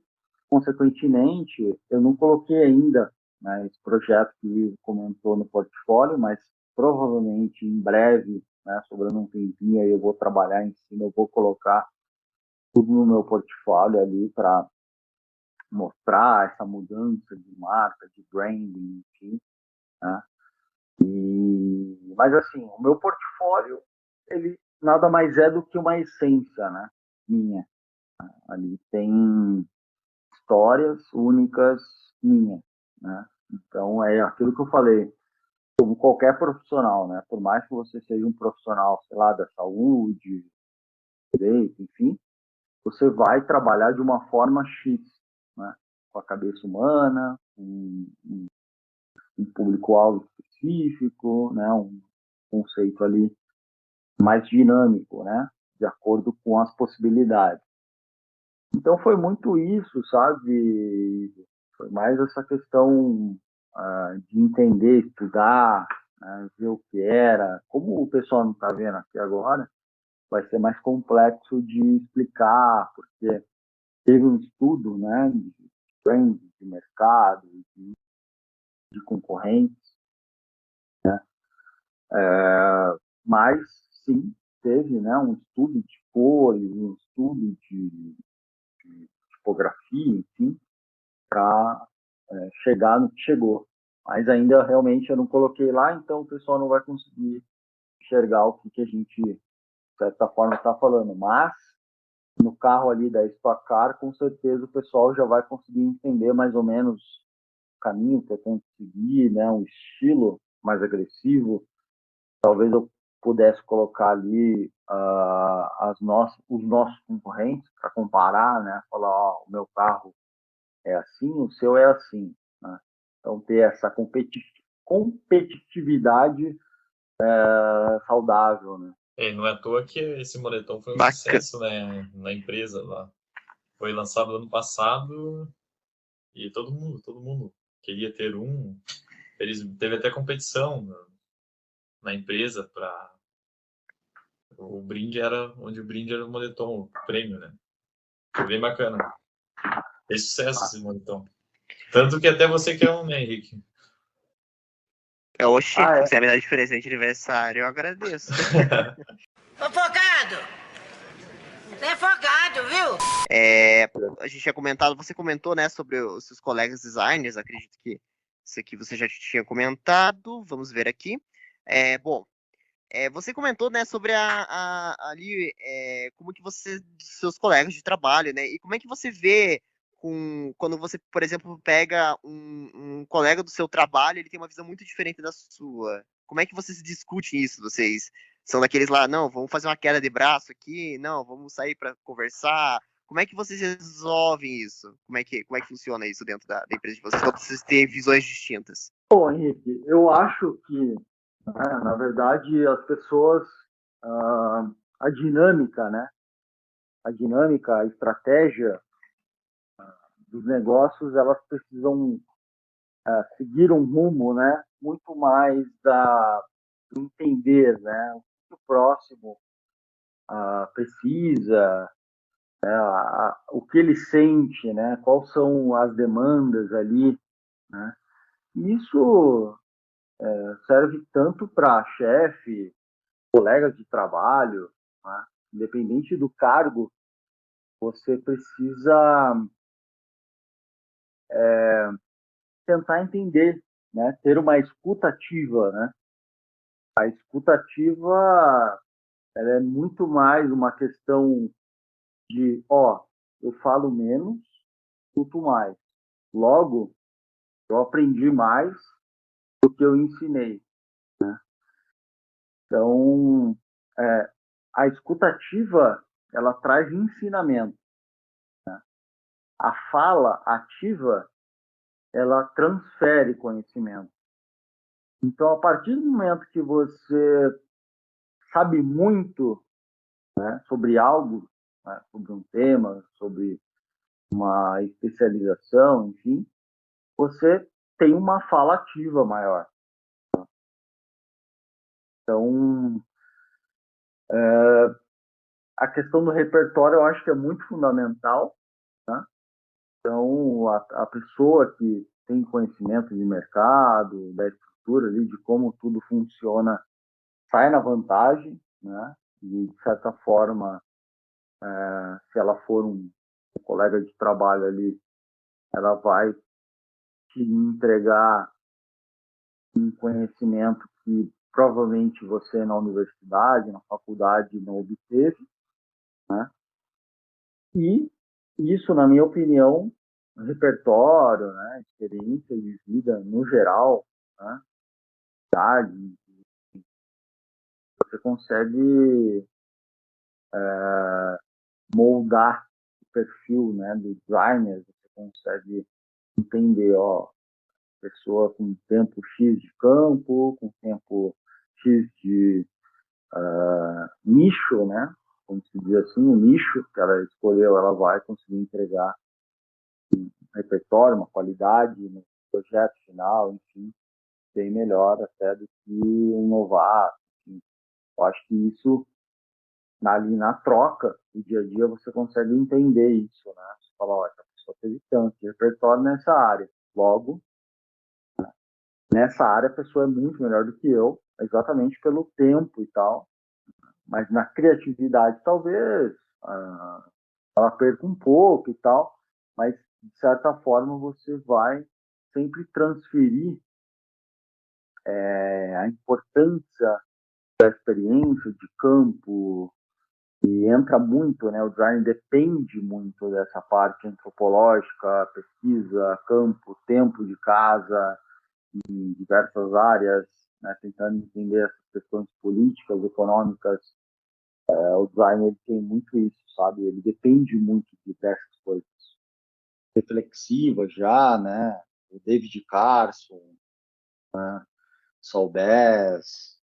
consequentemente, eu não coloquei ainda, né, esse projeto que o Ivo comentou no portfólio, mas provavelmente em breve, né, sobrando um tempinho, aí eu vou trabalhar em cima, eu vou colocar tudo no meu portfólio ali para mostrar essa mudança de marca, de branding, enfim, né? Mas assim, o meu portfólio, ele nada mais é do que uma essência, né, minha. Ali tem histórias únicas minhas, né? Então é aquilo que eu falei, como qualquer profissional, né? Por mais que você seja um profissional, sei lá, da saúde, direito, enfim, você vai trabalhar de uma forma X, né? Com a cabeça humana, um público-alvo específico, né? Um conceito ali mais dinâmico, né? De acordo com as possibilidades. Então foi muito isso, sabe? Foi mais essa questão de entender, estudar, ver o que era. Como o pessoal não está vendo aqui agora, vai ser mais complexo de explicar, porque teve um estudo, né, de trend, de mercado, de concorrentes, né? Mas sim, teve, né, um estudo de cores, um estudo de tipografia, enfim, para chegar no que chegou. Mas ainda realmente eu não coloquei lá, então o pessoal não vai conseguir enxergar o que a gente, de certa forma, está falando. Mas no carro ali da Stock Car, com certeza o pessoal já vai conseguir entender mais ou menos o caminho que eu tenho que seguir, né? Um estilo mais agressivo. Talvez eu pudesse colocar ali os nossos concorrentes para comparar, né? Falar, ó, o meu carro é assim, o seu é assim, né? Então ter essa competitividade saudável, né?
Não é à toa que esse moletom foi um
Bacana.
sucesso, né, na empresa lá. Foi lançado ano passado e todo mundo queria ter um. Teve até competição na empresa para o brinde era onde o brinde era o moletom, o prêmio, né? Foi bem bacana. Fez sucesso esse moletom. Tanto que até você quer um, né, Henrique?
Oxi, se quiser me dar de presente de aniversário, eu agradeço.
Ô, Fogado! Você é folgado, viu?
A gente tinha comentado, você comentou, né, sobre os seus colegas designers, acredito que isso aqui você já tinha comentado, vamos ver aqui. Bom, você comentou, né, sobre ali, como que você, seus colegas de trabalho, né, e como é que você vê quando você, por exemplo, pega um colega do seu trabalho, ele tem uma visão muito diferente da sua. Como é que vocês discutem isso? Vocês são daqueles lá, não, vamos fazer uma queda de braço aqui, não, vamos sair para conversar. Como é que vocês resolvem isso? Como é que funciona isso dentro da empresa de vocês, quando vocês têm visões distintas?
Bom, Henrique, eu acho que, na verdade, as pessoas, a dinâmica, né? A dinâmica, a estratégia dos negócios, elas precisam seguir um rumo, né? Muito mais do entender, né? O que o próximo precisa, o que ele sente, né? Quais são as demandas ali, né? Isso serve tanto para chefe, colegas de trabalho, né? Independente do cargo, você precisa tentar entender, né? Ter uma escuta ativa, né? A escuta ativa, ela é muito mais uma questão de, eu falo menos, escuto mais. Logo, eu aprendi mais do que eu ensinei. Então, a escutativa, ela traz ensinamento. A fala ativa, ela transfere conhecimento. Então, a partir do momento que você sabe muito, né, sobre algo, né, sobre um tema, sobre uma especialização, enfim, você tem uma fala ativa maior. Então, a questão do repertório eu acho que é muito fundamental, né? Então, a pessoa que tem conhecimento de mercado, da estrutura ali, de como tudo funciona, sai na vantagem, né? E, de certa forma, se ela for um colega de trabalho ali, ela vai te entregar um conhecimento que provavelmente você na universidade, na faculdade não obteve, né? E isso, na minha opinião, repertório, né, experiência de vida no geral, né, idade, você consegue moldar o perfil, né, do designer, você consegue entender, ó, pessoa com tempo X de campo, com tempo X de nicho, né, como se diz assim, o nicho que ela escolheu, ela vai conseguir entregar um repertório, uma qualidade no projeto final, enfim, bem melhor até do que um novato. Enfim. Eu acho que isso, ali na troca, do dia a dia, você consegue entender isso, né? Você fala, olha, a pessoa teve tanto de repertório nessa área. Logo, nessa área a pessoa é muito melhor do que eu, exatamente pelo tempo e tal. Mas na criatividade, talvez, ela perca um pouco e tal, mas de certa forma você vai sempre transferir a importância da experiência de campo, e entra muito, né? O design depende muito dessa parte antropológica, pesquisa, campo, tempo de casa, em diversas áreas, né? Tentando entender essas questões políticas, econômicas. O design ele tem muito isso, sabe? Ele depende muito dessas coisas. Reflexiva já, né? O David Carson, Saul Bass,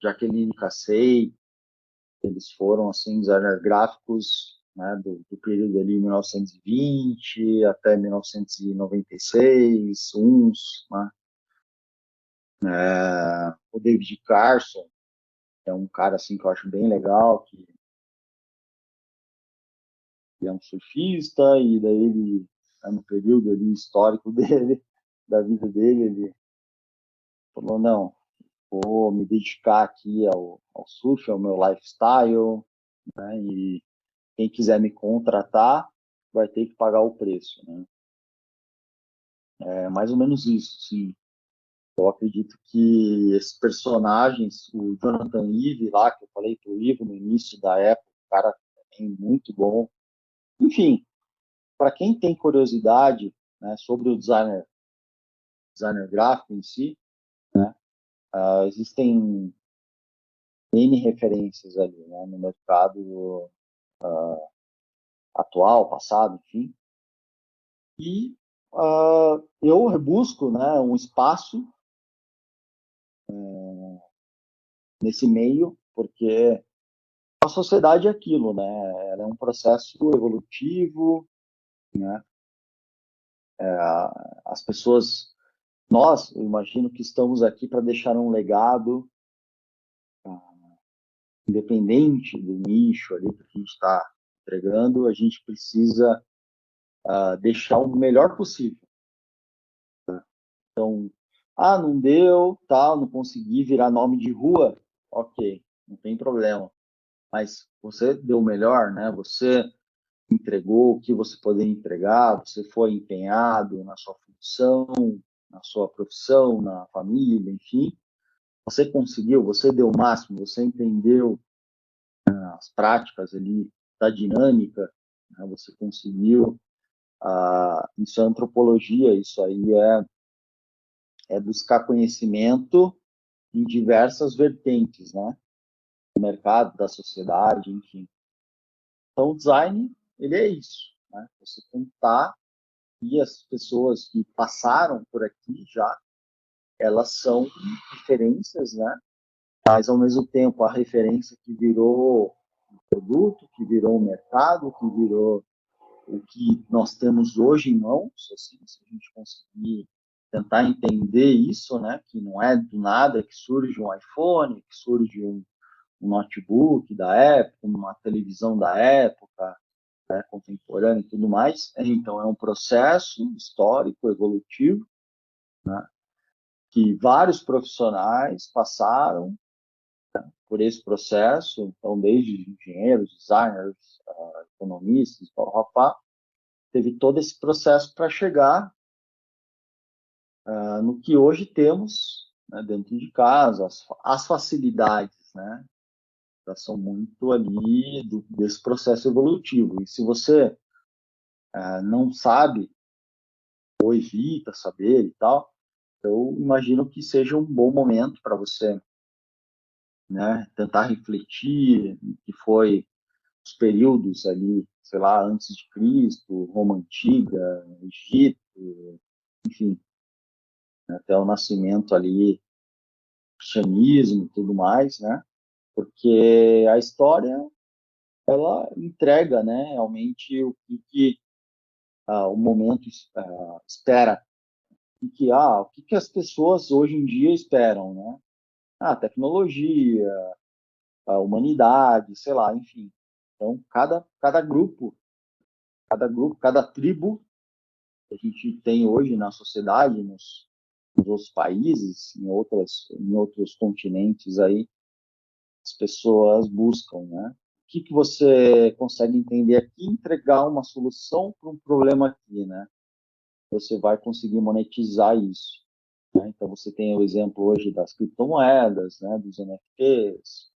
Jacqueline Cassay, eles foram assim designers gráficos, né, do período ali 1920 até 1996, uns, né? O David Carson é um cara assim que eu acho bem legal, que é um surfista e daí ele no período ali histórico dele, da vida dele, ele falou não, vou me dedicar aqui ao surf, ao meu lifestyle, né? E quem quiser me contratar vai ter que pagar o preço, né? É mais ou menos isso, sim. Eu acredito que esses personagens, o Jonathan Ive lá, que eu falei pro Ivo no início da época, um cara também muito bom. Enfim, para quem tem curiosidade, né, sobre o designer gráfico em si, né, existem N referências ali, né, no mercado atual, passado, enfim. E eu busco, né, um espaço nesse meio, porque a sociedade é aquilo, né? Ela é um processo evolutivo, né? As pessoas, nós, eu imagino que estamos aqui para deixar um legado, independente do nicho ali que a gente está entregando, a gente precisa deixar o melhor possível. Então, não deu, tal, não consegui virar nome de rua, ok, não tem problema. Mas você deu o melhor, né? Você entregou o que você poderia entregar, você foi empenhado na sua função, na sua profissão, na família, enfim. Você conseguiu, você deu o máximo, você entendeu as práticas ali da dinâmica, né? Você conseguiu. Isso é antropologia, isso aí é buscar conhecimento em diversas vertentes, né? Do mercado, da sociedade, enfim. Então, o design, ele é isso, né? Você tentar e as pessoas que passaram por aqui já, elas são referências, né? Mas, ao mesmo tempo, a referência que virou um produto, que virou um mercado, que virou o que nós temos hoje em mãos, assim, se a gente conseguir tentar entender isso, né? Que não é do nada que surge um iPhone, que surge um notebook da época, uma televisão da época, né, contemporânea e tudo mais. Então, é um processo histórico, evolutivo, né, que vários profissionais passaram por esse processo, então, desde engenheiros, designers, economistas, papapá, teve todo esse processo para chegar no que hoje temos, né, dentro de casa, as facilidades, né, elas são muito ali desse processo evolutivo. E se você não sabe ou evita saber e tal, eu imagino que seja um bom momento para você, né, tentar refletir no que foi os períodos ali, sei lá, antes de Cristo, Roma Antiga, Egito, enfim, até o nascimento ali, cristianismo e tudo mais, né? Porque a história, ela entrega, né, realmente que o momento espera, o que as pessoas hoje em dia esperam, né? A tecnologia, a humanidade, sei lá, enfim. Então, cada tribo que a gente tem hoje na sociedade, nos outros países, em outros continentes aí, as pessoas buscam, né? O que você consegue entender aqui, entregar uma solução para um problema aqui, né? Você vai conseguir monetizar isso, né? Então, você tem o exemplo hoje das criptomoedas, né? Dos NFTs,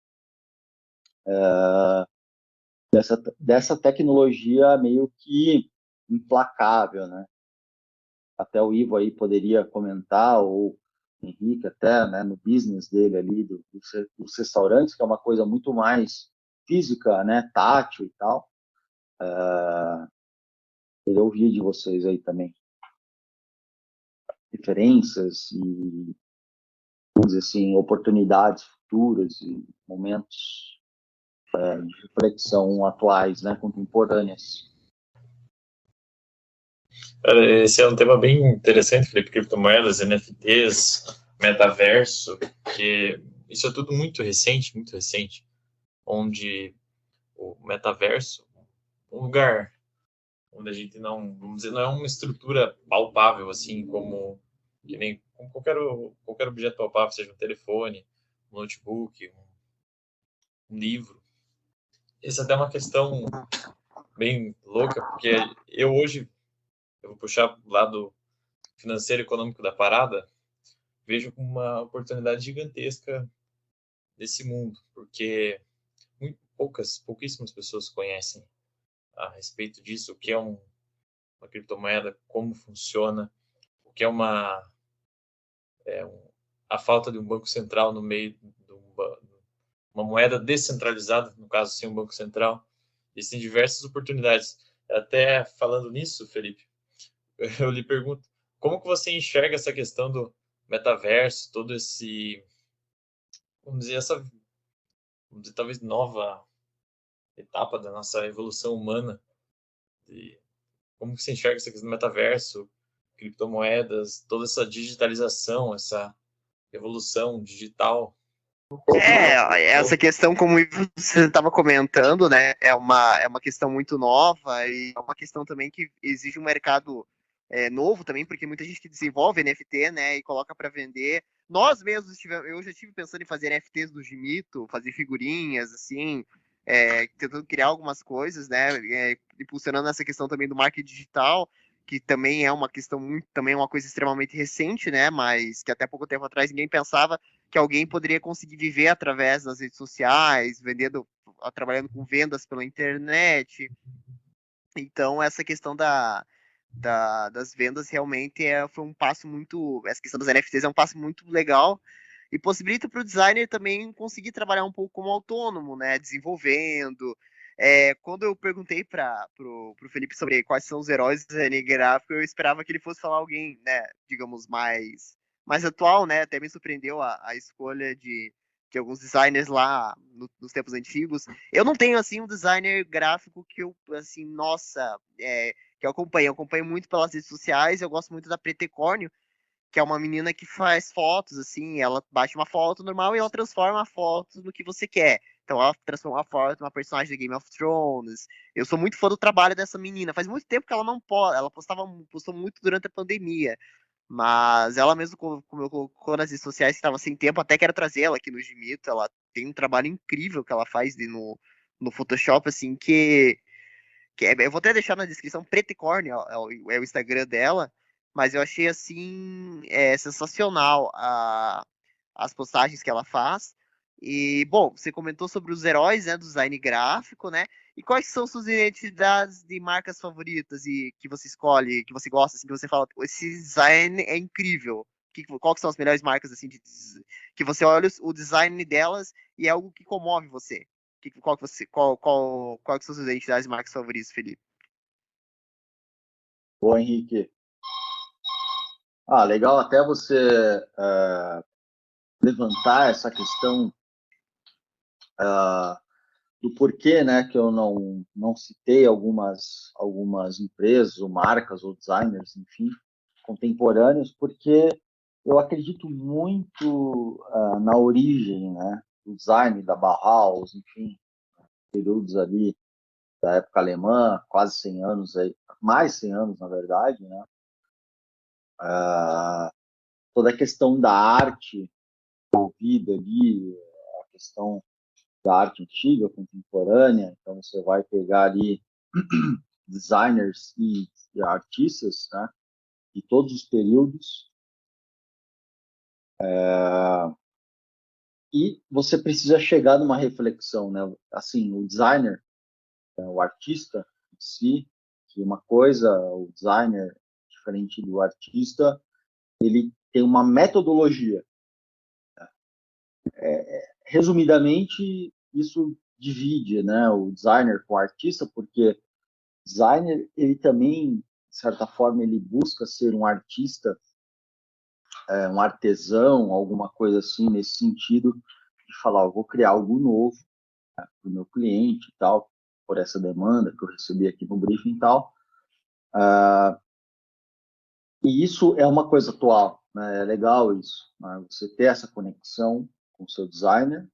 dessa tecnologia meio que implacável, né? Até o Ivo aí poderia comentar, ou o Henrique até, né, no business dele ali, dos restaurantes, que é uma coisa muito mais física, né, tátil e tal. Queria ouvir de vocês aí também referências e, vamos dizer assim, oportunidades futuras e momentos de reflexão atuais, né, contemporâneas.
Esse é um tema bem interessante, Felipe, criptomoedas, NFTs, metaverso, que isso é tudo muito recente, onde o metaverso, um lugar onde a gente não, vamos dizer, não é uma estrutura palpável, assim, como qualquer objeto palpável, seja um telefone, um notebook, um livro. Essa é até uma questão bem louca, porque hoje, eu vou puxar o lado financeiro e econômico da parada, vejo como uma oportunidade gigantesca desse mundo, porque pouquíssimas pessoas conhecem a respeito disso, o que é uma criptomoeda, como funciona, o que é a falta de um banco central no meio de uma moeda descentralizada, no caso, sem um banco central. Existem diversas oportunidades. Até falando nisso, Felipe, eu lhe pergunto, como que você enxerga essa questão do metaverso, todo esse, vamos dizer, talvez nova etapa da nossa evolução humana? E como que você enxerga essa questão do metaverso, criptomoedas, toda essa digitalização, essa evolução digital?
Essa questão, como você estava comentando, né, é uma questão muito nova e é uma questão também que exige um mercado novo também, porque muita gente que desenvolve NFT, né, e coloca para vender. Nós mesmos eu já estive pensando em fazer NFTs do Gimito, fazer figurinhas, assim, tentando criar algumas coisas, né, impulsionando essa questão também do marketing digital, que também é uma questão também é uma coisa extremamente recente, né, mas que até pouco tempo atrás ninguém pensava que alguém poderia conseguir viver através das redes sociais, trabalhando com vendas pela internet. Então, essa questão das vendas realmente foi um passo muito. Essa questão dos NFTs é um passo muito legal e possibilita para o designer também conseguir trabalhar um pouco como autônomo, né? Desenvolvendo. Quando eu perguntei pro Felipe sobre quais são os heróis do design gráfico, eu esperava que ele fosse falar alguém, né, digamos, mais atual, né? Até me surpreendeu a escolha de alguns designers lá nos tempos antigos. Eu não tenho, assim, um designer gráfico que eu, assim, nossa, que eu acompanho muito pelas redes sociais, eu gosto muito da Pretecórnio, que é uma menina que faz fotos, assim, ela bate uma foto normal e ela transforma a foto no que você quer. Então ela transforma a foto numa personagem de Game of Thrones. Eu sou muito fã do trabalho dessa menina. Faz muito tempo que ela não posta, ela postou muito durante a pandemia. Mas ela mesmo, como eu colocou nas redes sociais, que estava sem tempo, até quero trazer ela aqui no Gimito. Ela tem um trabalho incrível que ela faz no Photoshop, assim, eu vou até deixar na descrição, Preticorn é o Instagram dela, mas eu achei assim sensacional as postagens que ela faz. E, bom, você comentou sobre os heróis, né, do design gráfico, né? E quais são suas identidades de marcas favoritas e que você escolhe, que você gosta, assim, que você fala, esse design é incrível. Qual que são as melhores marcas, assim, que você olha o design delas e é algo que comove você? Qual que são suas identidades e marcas favoritas, Felipe?
Bom, Henrique. Legal até você levantar essa questão do porquê, né, que eu não citei algumas empresas ou marcas ou designers, enfim, contemporâneos, porque eu acredito muito na origem, né, do design da Bauhaus, enfim, períodos ali da época alemã, quase 100 anos, aí, mais 100 anos, na verdade, né, toda a questão da arte envolvida ali, a questão da arte antiga, contemporânea, então você vai pegar ali designers e artistas, né, de todos os períodos, e você precisa chegar numa reflexão, né, assim, o designer, o artista em si, que uma coisa, o designer, diferente do artista, ele tem uma metodologia. Resumidamente, isso divide, né, o designer com o artista, porque designer, ele também, de certa forma, ele busca ser um artista, um artesão, alguma coisa assim, nesse sentido, de falar, eu vou criar algo novo, né, para o meu cliente e tal, por essa demanda que eu recebi aqui no briefing e tal. E isso é uma coisa atual, né? É legal isso, né? Você ter essa conexão com o seu designer,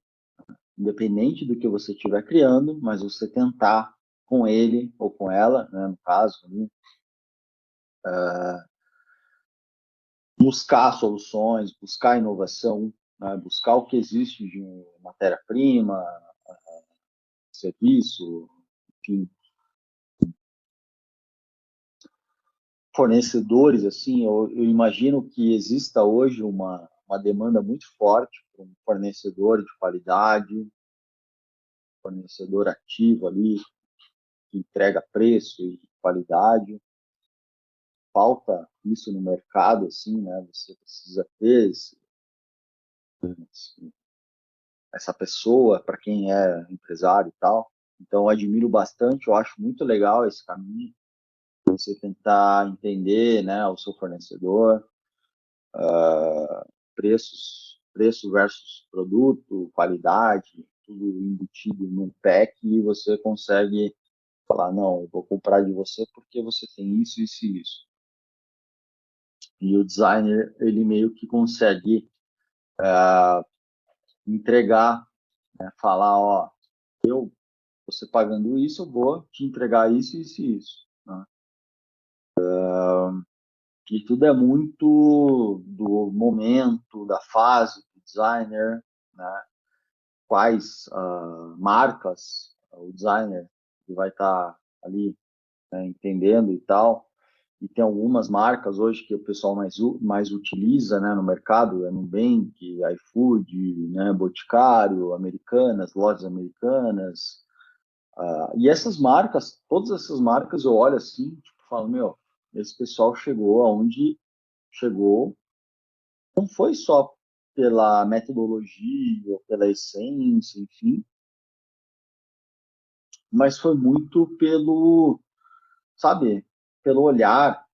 independente do que você estiver criando, mas você tentar com ele ou com ela, né, no caso, ali, buscar soluções, buscar inovação, né, buscar o que existe de matéria-prima, serviço, enfim, fornecedores, assim, eu imagino que exista hoje uma demanda muito forte para um fornecedor de qualidade, fornecedor ativo ali, que entrega preço e qualidade. Falta isso no mercado, assim, né? Você precisa ter essa pessoa para quem é empresário e tal. Então, eu admiro bastante, eu acho muito legal esse caminho, você tentar entender, né, o seu fornecedor, preço versus produto, qualidade, tudo embutido num pack e você consegue falar, não, eu vou comprar de você porque você tem isso, isso e isso. E o designer, ele meio que consegue entregar, né, falar, ó, você pagando isso, eu vou te entregar isso, isso e isso. Né? E tudo é muito do momento, da fase do designer, né? Quais marcas o designer que vai estar ali, né, entendendo e tal. E tem algumas marcas hoje que o pessoal mais utiliza, né, no mercado, é Nubank, iFood, né, Boticário, Americanas, lojas americanas. E essas marcas, todas essas marcas eu olho assim, tipo, falo, meu, esse pessoal chegou aonde chegou, não foi só pela metodologia, ou pela essência, enfim, mas foi muito sabe, pelo olhar,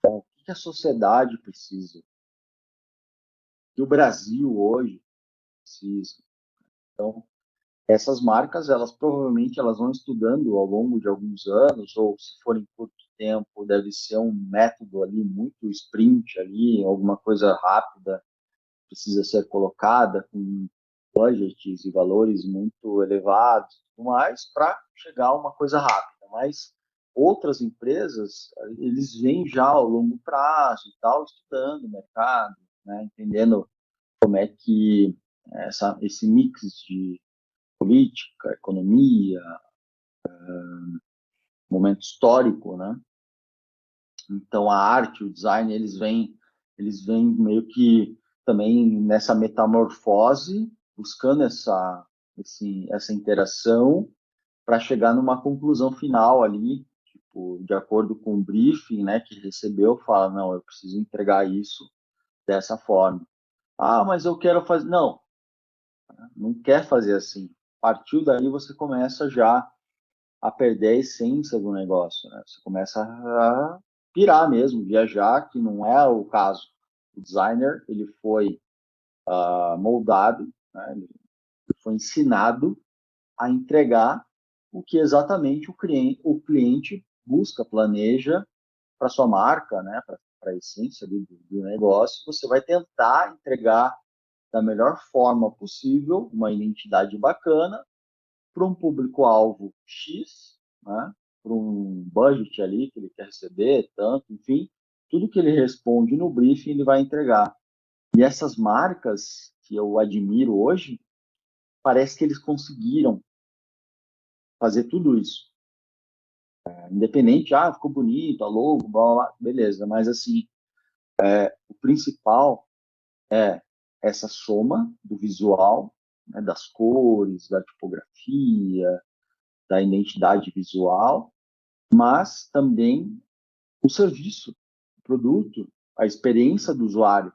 o que a sociedade precisa, o que o Brasil hoje precisa. Então, essas marcas, elas provavelmente elas vão estudando ao longo de alguns anos, ou se for em curto tempo, deve ser um método ali, muito sprint ali, alguma coisa rápida, precisa ser colocada com budgets e valores muito elevados e tudo mais, para chegar a uma coisa rápida. Mas outras empresas, eles vêm já ao longo prazo e tal, estudando o mercado, né, entendendo como é que esse mix de política, economia, momento histórico, né? Então a arte, o design, eles vêm meio que também nessa metamorfose, buscando essa interação para chegar numa conclusão final ali, tipo, de acordo com o briefing, né, que recebeu, fala, não, eu preciso entregar isso dessa forma. Ah, mas eu quero fazer. Não, não quer fazer assim. Partiu daí, você começa já a perder a essência do negócio, né? Você começa a pirar mesmo, viajar, que não é o caso. O designer, ele foi moldado, né? Ele foi ensinado a entregar o que exatamente o cliente busca, planeja para sua marca, né? Para a essência do negócio. Você vai tentar entregar da melhor forma possível uma identidade bacana para um público-alvo X, né, para um budget ali que ele quer receber, tanto, enfim, tudo que ele responde no briefing ele vai entregar. E essas marcas que eu admiro hoje, parece que eles conseguiram fazer tudo isso. Independente, ficou bonito, a logo, blá, blá, blá, beleza, mas assim, o principal é essa soma do visual, né, das cores, da tipografia, da identidade visual, mas também o serviço, o produto, a experiência do usuário.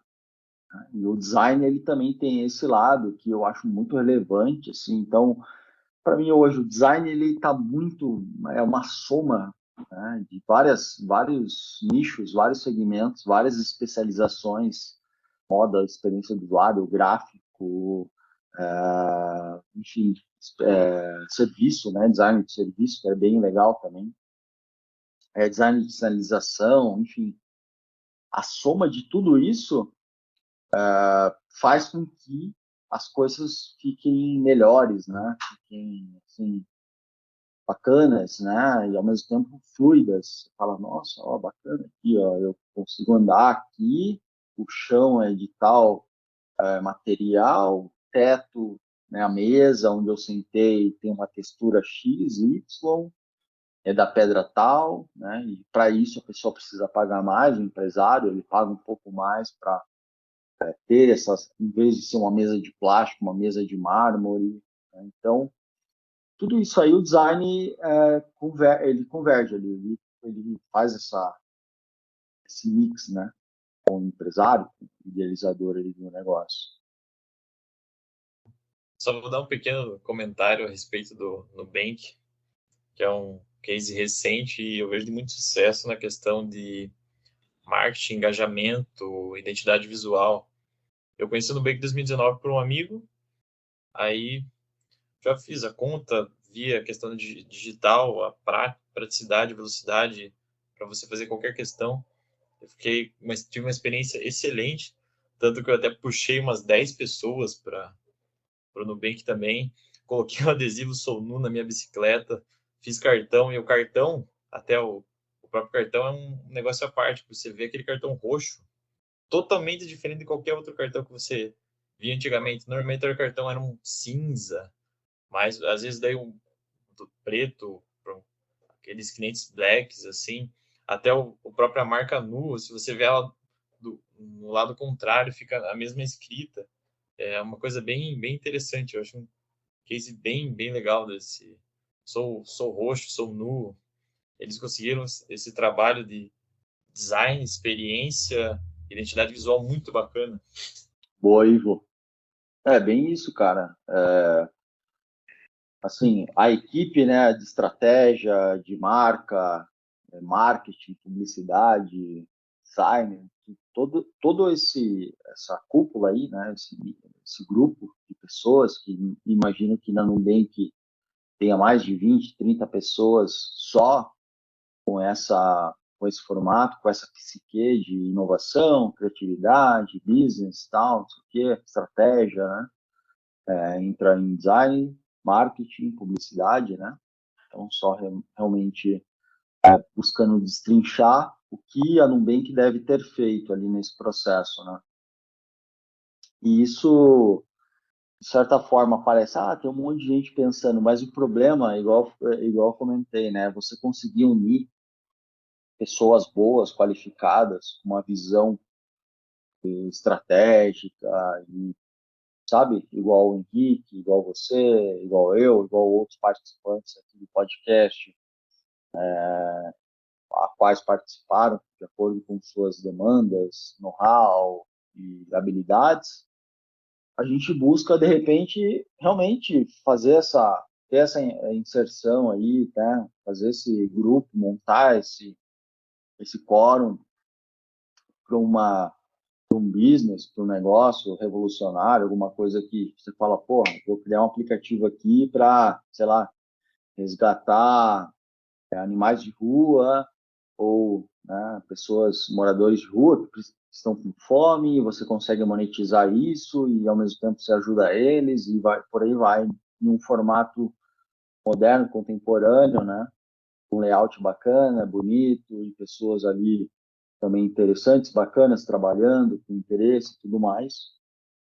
Né? E o design ele também tem esse lado que eu acho muito relevante, assim. Então, para mim hoje o design ele está muito uma soma, né, de vários nichos, vários segmentos, várias especializações, moda, experiência do usuário, gráfico, enfim, serviço, né, design de serviço que é bem legal também. Design de sinalização, enfim, a soma de tudo isso faz com que as coisas fiquem melhores, né? Fiquem, assim, bacanas, né? E ao mesmo tempo fluidas. Você fala, nossa, ó, bacana aqui, ó, eu consigo andar aqui, o chão é de tal material, teto, né, a mesa onde eu sentei tem uma textura X, Y, é da pedra tal, né? E para isso a pessoa precisa pagar mais, o empresário ele paga um pouco mais para ter essas, em vez de ser uma mesa de plástico, uma mesa de mármore. Né? Então, tudo isso aí o design ele converge, ele faz esse mix, né? Com o empresário, com o idealizador ali do negócio.
Só vou dar um pequeno comentário a respeito do Nubank, que é um case recente e eu vejo de muito sucesso na questão de marketing, engajamento, identidade visual. Eu conheci o Nubank em 2019 por um amigo, aí já fiz a conta, via a questão de digital, a praticidade, velocidade para você fazer qualquer questão. Eu tive uma experiência excelente, tanto que eu até puxei umas 10 pessoas para o Nubank também. Coloquei um adesivo Sou Nu na minha bicicleta, fiz cartão, e o cartão, até o próprio cartão é um negócio à parte, você vê aquele cartão roxo, totalmente diferente de qualquer outro cartão que você via antigamente. Normalmente o cartão era um cinza, mas às vezes daí um preto, aqueles clientes blacks, assim, até a própria marca Nu, se você vê ela no lado contrário, fica a mesma escrita. É uma coisa bem, bem interessante. Eu acho um case bem, bem legal desse. Sou roxo, sou nu. Eles conseguiram esse trabalho de design, experiência, identidade visual muito bacana.
Boa, Ivo. É bem isso, cara. assim, a equipe, né, de estratégia, de marca, marketing, publicidade, design, todo essa cúpula aí, né, esse grupo de pessoas que imagino que na Nubank tenha mais de 20, 30 pessoas só com esse formato, com essa psique de inovação, criatividade, business, tal, não sei o quê, estratégia, né? Entra em design, marketing, publicidade, né? Então, só realmente buscando destrinchar o que a Nubank deve ter feito ali nesse processo, né? E isso, de certa forma, parece, tem um monte de gente pensando, mas o problema, igual eu comentei, né? Você conseguir unir pessoas boas, qualificadas, com uma visão estratégica, e, sabe, igual o Henrique, igual você, igual eu, igual outros participantes aqui do podcast, a quais participaram de acordo com suas demandas, know-how e habilidades, a gente busca, de repente, realmente ter essa inserção aí, né? Fazer esse grupo, montar esse quórum para um business, para um negócio revolucionário, alguma coisa que você fala, porra, vou criar um aplicativo aqui para, sei lá, resgatar animais de rua ou, né, pessoas, moradores de rua que estão com fome, e você consegue monetizar isso e ao mesmo tempo você ajuda eles e por aí vai, em um formato moderno, contemporâneo, né, com layout bacana, bonito e pessoas ali também interessantes, bacanas, trabalhando com interesse e tudo mais.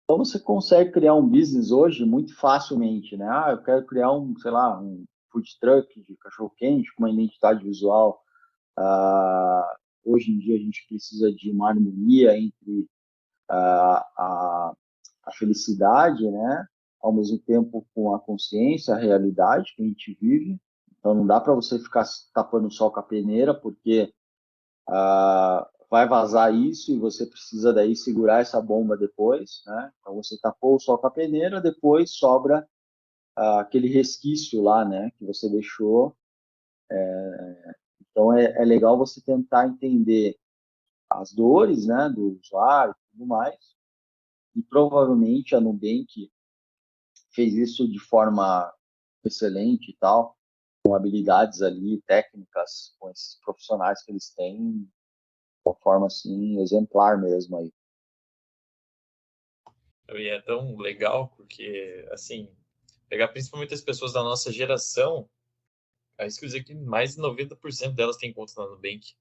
Então você consegue criar um business hoje muito facilmente, né? Eu quero criar sei lá, um food truck de cachorro-quente com uma identidade visual. Hoje em dia a gente precisa de uma harmonia entre a felicidade, né? Ao mesmo tempo com a consciência, a realidade que a gente vive. Então não dá para você ficar tapando o sol com a peneira, porque vai vazar isso e você precisa daí segurar essa bomba depois, né? Então você tapou o sol com a peneira, depois sobra aquele resquício lá, né? Que você deixou. Então é legal você tentar entender as dores, né? Do usuário e tudo mais. E provavelmente a Nubank fez isso de forma excelente e tal, com habilidades ali técnicas, com esses profissionais que eles têm, de uma forma assim exemplar mesmo aí.
E é tão legal porque, assim, pegar principalmente as pessoas da nossa geração, isso quer dizer que mais de 90% delas têm conta na Nubank.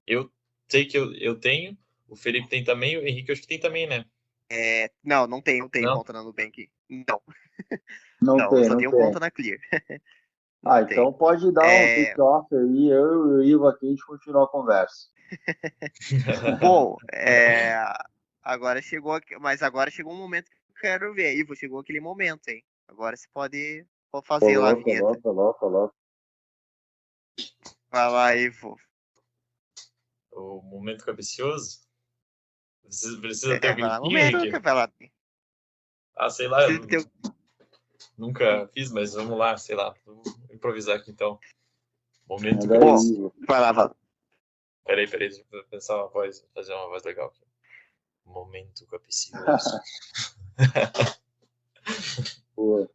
Eu sei que eu tenho, o Felipe tem também, o Henrique eu acho que tem também, né?
Não tenho
Não?
conta na Nubank. Não,
Não
não, eu
tem,
só
não
tenho
tem.
conta na Clear. Não
Então
tenho.
pode dar um take-off aí, eu e o Ivo aqui, a gente continua a conversa.
Bom, mas agora chegou um momento que eu quero ver. Ivo, chegou aquele momento, hein? Agora você pode fazer lá a
Coloca,
vinheta.
coloca.
Vai lá, Ivo.
O momento capicioso. Precisa ter um
Vai lá,
gritinho,
momento,
Henrique?
vai lá.
Sei lá,
Precisa ter...
nunca fiz, mas vamos lá, sei lá. Vou improvisar aqui então. Momento
Manda aí,
Bom,
capicioso.
Ivo.
vai lá, vai lá.
Peraí, deixa eu pensar uma voz, fazer uma voz legal aqui. Momento capicioso.
Pô,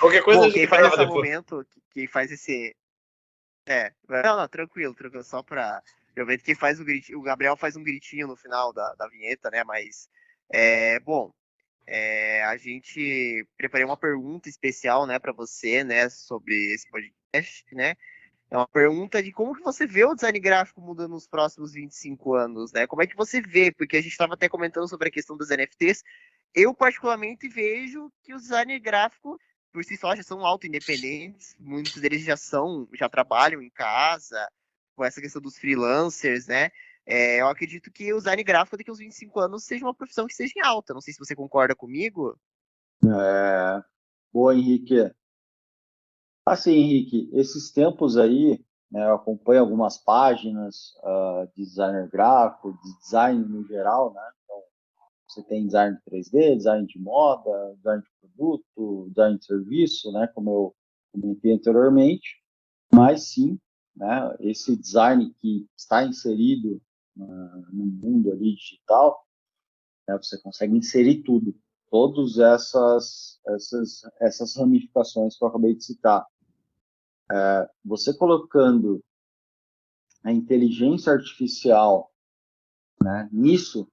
Qualquer coisa a
Bom,
gente
quem faz
grava
esse
depois.
momento, quem faz esse. Não, tranquilo, só pra. Eu vejo quem faz o gritinho. O Gabriel faz um gritinho no final da vinheta, né? Mas. Bom, a gente preparei uma pergunta especial, né, para você, né, sobre esse podcast, né? É uma pergunta de como que você vê o design gráfico mudando nos próximos 25 anos, né? Como é que você vê? Porque a gente estava até comentando sobre a questão dos NFTs. Eu, particularmente, vejo que o design gráfico, por si só, já são auto-independentes. Muitos deles já trabalham em casa, com essa questão dos freelancers, né? Eu acredito que o design gráfico daqui a uns 25 anos seja uma profissão que esteja em alta. Não sei se você concorda comigo.
boa, Henrique. Assim, Henrique, esses tempos aí, né, eu acompanho algumas páginas de designer gráfico, de design no geral, né? Então, Você tem design de 3D, design de moda, design de produto, design de serviço, né, como eu comentei anteriormente, mas sim, né, esse design que está inserido no mundo ali digital, né, você consegue inserir tudo, todas essas ramificações que eu acabei de citar. Você colocando a inteligência artificial, né, nisso,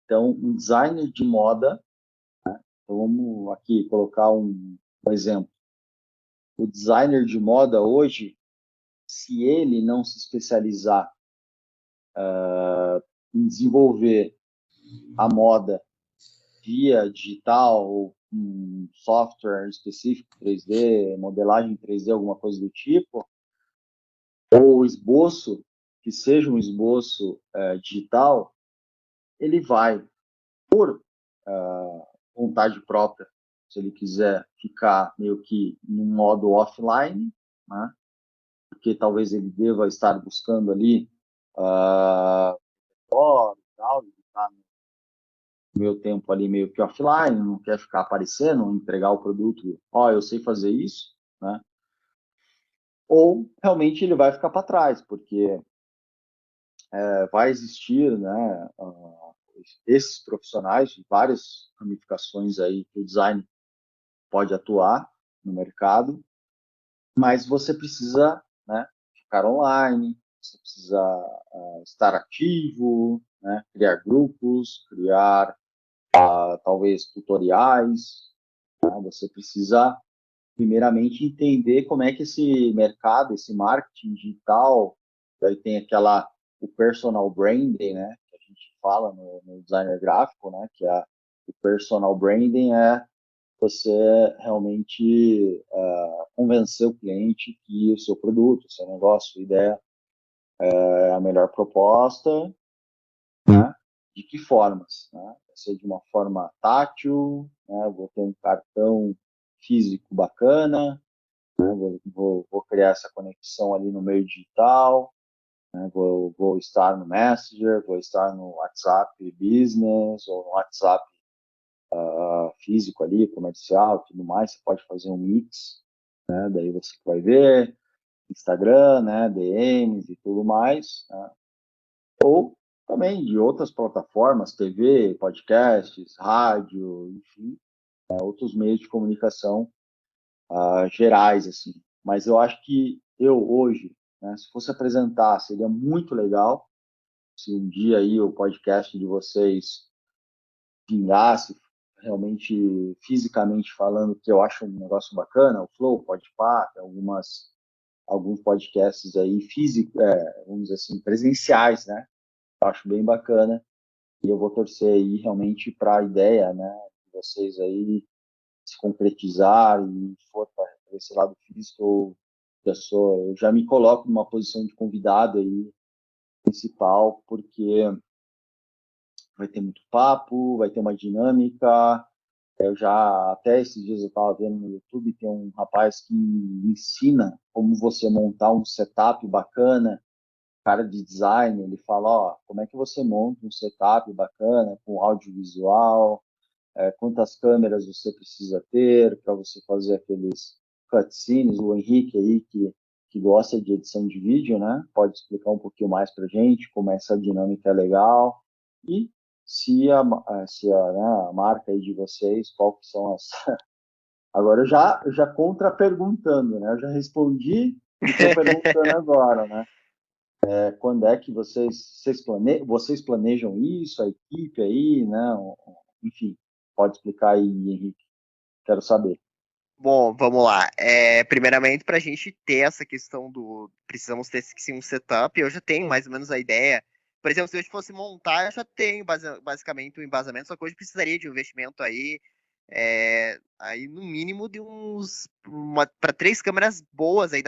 então, um designer de moda, então vamos aqui colocar um exemplo. O designer de moda hoje, se ele não se especializar em desenvolver a moda via digital ou um software específico 3D, modelagem 3D, alguma coisa do tipo, ou esboço, que seja um esboço digital, ele vai, por vontade própria, se ele quiser ficar meio que no modo offline, né? Porque talvez ele deva estar buscando ali tal, ele está no meu tempo ali meio que offline, não quer ficar aparecendo, entregar o produto, eu sei fazer isso, né? Ou realmente ele vai ficar para trás, porque vai existir, né, esses profissionais de várias ramificações aí que o design pode atuar no mercado, mas você precisa, né, ficar online, você precisa estar ativo, né, criar grupos, criar talvez tutoriais, né, você precisa primeiramente entender como é que esse mercado, esse marketing digital, daí tem o personal branding, né, que a gente fala no designer gráfico, né, que o personal branding é você realmente convencer o cliente que o seu produto, o seu negócio, sua ideia é a melhor proposta, né? De que formas? Né? Vai ser de uma forma tátil, né? Vou ter um cartão físico bacana, né? Vou criar essa conexão ali no meio digital, né? Vou estar no Messenger, vou estar no WhatsApp Business ou no WhatsApp físico ali, comercial, tudo mais, você pode fazer um mix, né? Daí você vai ver Instagram, né? DMs e tudo mais, né? Ou também de outras plataformas, TV, podcasts, rádio, enfim, outros meios de comunicação gerais, assim. Mas eu acho que eu hoje, né, se fosse apresentar, seria muito legal se um dia aí o podcast de vocês vingasse, realmente fisicamente falando, que eu acho um negócio bacana, o Flow, o Podpah, alguns podcasts aí físicos, vamos dizer assim, presenciais, né? Eu acho bem bacana e eu vou torcer aí realmente para a ideia, né, de vocês aí se concretizar e for para esse lado físico, eu já me coloco numa posição de convidado aí principal, porque vai ter muito papo, vai ter uma dinâmica. Eu já, até esses dias eu estava vendo no YouTube, tem um rapaz que ensina como você montar um setup bacana, cara de design, ele fala, como é que você monta um setup bacana, com audiovisual, quantas câmeras você precisa ter para você fazer aqueles cutscenes, o Henrique aí, que gosta de edição de vídeo, né, pode explicar um pouquinho mais para a gente, como essa dinâmica é legal, e se né, a marca aí de vocês, qual que são as... Agora eu já contra-perguntando, né, eu já respondi e estou perguntando agora, né, quando é que vocês planejam isso, a equipe aí, né, enfim, pode explicar aí, Henrique, quero saber.
Bom, vamos lá. Primeiramente, para a gente ter essa questão precisamos ter sim, um setup, eu já tenho mais ou menos a ideia. Por exemplo, se eu fosse montar, eu já tenho basicamente um embasamento, só que hoje precisaria de um investimento aí no mínimo de para 3 câmeras boas aí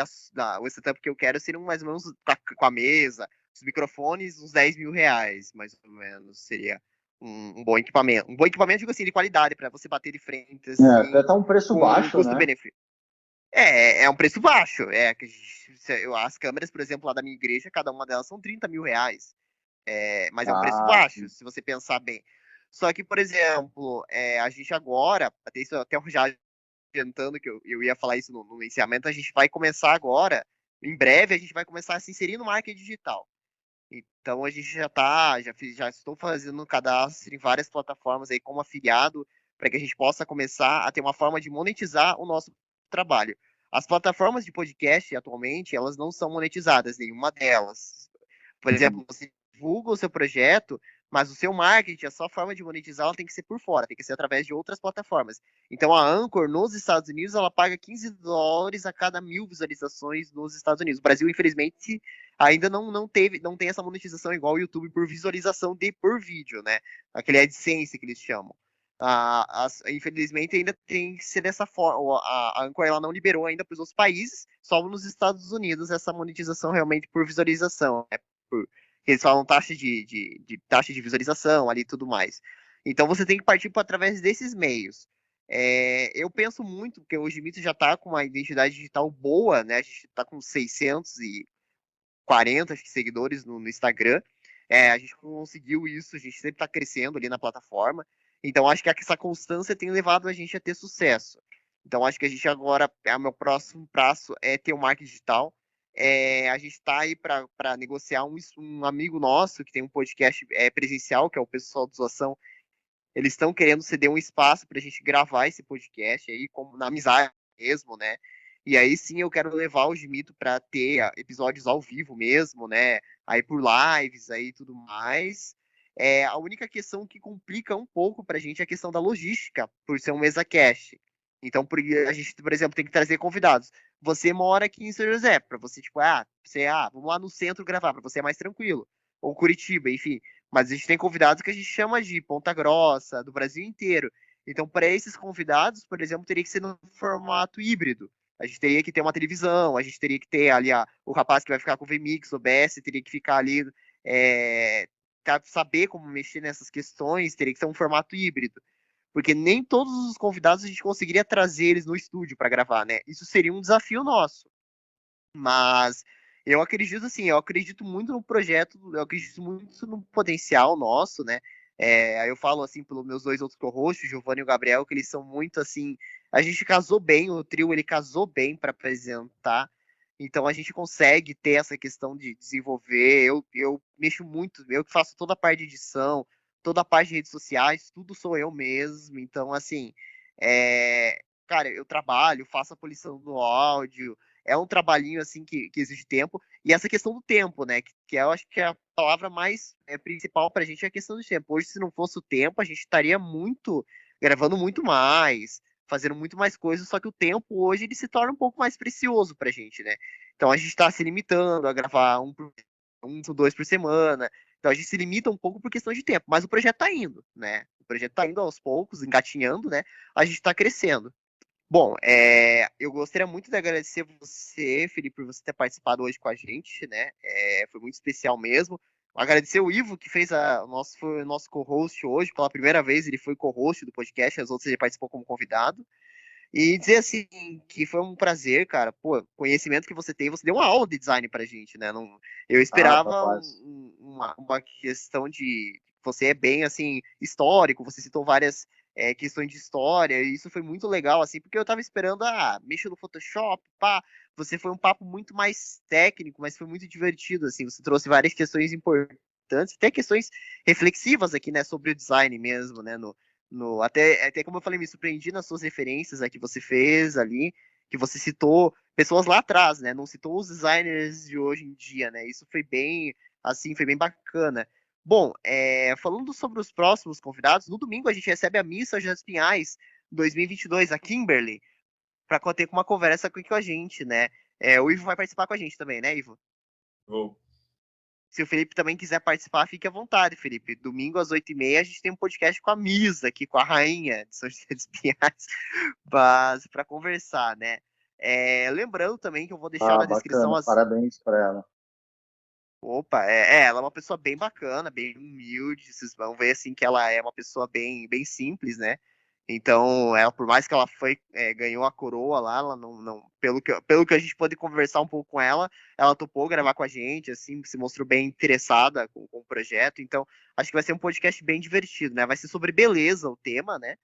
o setup que eu quero seria mais ou menos com a mesa, os microfones, uns R$ 10.000, mais ou menos, seria um bom equipamento. Um bom equipamento, digo assim, de qualidade, para você bater de frente, assim,
Até tá um preço
com
baixo, né?
custo-benefício. É um preço baixo. As câmeras, por exemplo, lá da minha igreja, cada uma delas são R$ 30.000. Mas é um preço baixo,
Sim.
se você pensar bem. Só que, por exemplo, a gente agora, até já adiantando que eu ia falar isso no iniciamento, a gente vai começar agora, em breve, a gente vai começar a se inserir no marketing digital. Então a gente já estou fazendo cadastro em várias plataformas aí como afiliado, para que a gente possa começar a ter uma forma de monetizar o nosso trabalho. As plataformas de podcast atualmente, elas não são monetizadas, nenhuma delas. Por exemplo, você divulga o seu projeto, mas o seu marketing, a sua forma de monetizar, ela tem que ser por fora, tem que ser através de outras plataformas. Então a Anchor, nos Estados Unidos, ela paga $15 a cada 1.000 visualizações nos Estados Unidos. O Brasil, infelizmente, ainda não tem essa monetização igual o YouTube por visualização por vídeo, né? Aquele AdSense que eles chamam. Infelizmente ainda tem que ser dessa forma. A Anchor ela não liberou ainda para os outros países, só nos Estados Unidos essa monetização realmente por visualização, né? Eles falam taxa de visualização ali e tudo mais. Então você tem que partir através desses meios. Eu penso muito, porque o Jimito já está com uma identidade digital boa, né? A gente está com 640 seguidores no Instagram. A gente conseguiu isso, a gente sempre está crescendo ali na plataforma. Então acho que essa constância tem levado a gente a ter sucesso. Então acho que a gente agora, o meu próximo passo é ter um marketing digital. A gente está aí para negociar um amigo nosso que tem um podcast presencial, que é o pessoal do Zoação. Eles estão querendo ceder um espaço para a gente gravar esse podcast aí, como na amizade mesmo, né? E aí sim eu quero levar o Gimito para ter episódios ao vivo mesmo, né? Aí por lives aí tudo mais. A única questão que complica um pouco para a gente é a questão da logística, por ser um mesa cast. Então, a gente, por exemplo, tem que trazer convidados. Você mora aqui em São José, para você, tipo, vamos lá no centro gravar, para você é mais tranquilo. Ou Curitiba, enfim. Mas a gente tem convidados que a gente chama de Ponta Grossa, do Brasil inteiro. Então, para esses convidados, por exemplo, teria que ser no formato híbrido. A gente teria que ter uma televisão, a gente teria que ter ali o rapaz que vai ficar com o VMix, o OBS, teria que ficar ali, saber como mexer nessas questões, teria que ser um formato híbrido. Porque nem todos os convidados a gente conseguiria trazer eles no estúdio para gravar, né? Isso seria um desafio nosso. Mas eu acredito muito no projeto, eu acredito muito no potencial nosso, né? Aí eu falo assim pelos meus dois outros co-hosts, o Giovanni e o Gabriel, que eles são muito assim. A gente casou bem, o trio ele casou bem para apresentar. Então a gente consegue ter essa questão de desenvolver. Eu mexo muito, eu que faço toda a parte de edição, toda a parte de redes sociais, tudo sou eu mesmo. Então, assim, cara, eu trabalho, faço a polição do áudio, é um trabalhinho assim que exige tempo. E essa questão do tempo, né? Que eu acho que é a palavra mais principal pra gente é a questão do tempo. Hoje, se não fosse o tempo, a gente estaria gravando muito mais, fazendo muito mais coisas, só que o tempo hoje ele se torna um pouco mais precioso pra gente, né? Então a gente está se limitando a gravar um ou dois por semana. Então a gente se limita um pouco por questão de tempo, mas o projeto tá indo, né? O projeto tá indo aos poucos, engatinhando, né? A gente tá crescendo. Bom, eu gostaria muito de agradecer você, Felipe, por você ter participado hoje com a gente, né? Foi muito especial mesmo. Agradecer o Ivo, que foi o nosso co-host hoje, pela primeira vez ele foi co-host do podcast, as outras ele participou como convidado. E dizer assim, que foi um prazer, cara. Pô, conhecimento que você deu uma aula de design pra gente, né? Não, eu esperava
Rapaz.
uma questão de. Você é bem, assim, histórico, você citou várias questões de história, e isso foi muito legal, assim, porque eu tava esperando, mexer no Photoshop, pá. Você foi um papo muito mais técnico, mas foi muito divertido, assim. Você trouxe várias questões importantes, até questões reflexivas aqui, né, sobre o design mesmo, né, até como eu falei, me surpreendi nas suas referências que você fez ali, que você citou pessoas lá atrás, né? Não citou os designers de hoje em dia, né? Isso foi bem, assim, foi bem bacana. Bom, falando sobre os próximos convidados, no domingo a gente recebe a Missa José dos Pinhais 2022, a Kimberly, para ter uma conversa com a gente, né? O Ivo vai participar com a gente também, né, Ivo?
Vou.
Se o Felipe também quiser participar, fique à vontade, Felipe. Domingo às 8h30 a gente tem um podcast com a Misa aqui, com a rainha de São José dos Pinhais, para conversar, né? Lembrando também que eu vou deixar na descrição
Bacana, parabéns para ela.
Opa, ela é uma pessoa bem bacana, bem humilde. Vocês vão ver assim que ela é uma pessoa bem, bem simples, né? Então, ela, por mais que ela ganhou a coroa lá, ela pelo que a gente pôde conversar um pouco com ela topou gravar com a gente, assim, se mostrou bem interessada com o projeto. Então, acho que vai ser um podcast bem divertido, né? Vai ser sobre beleza o tema, né?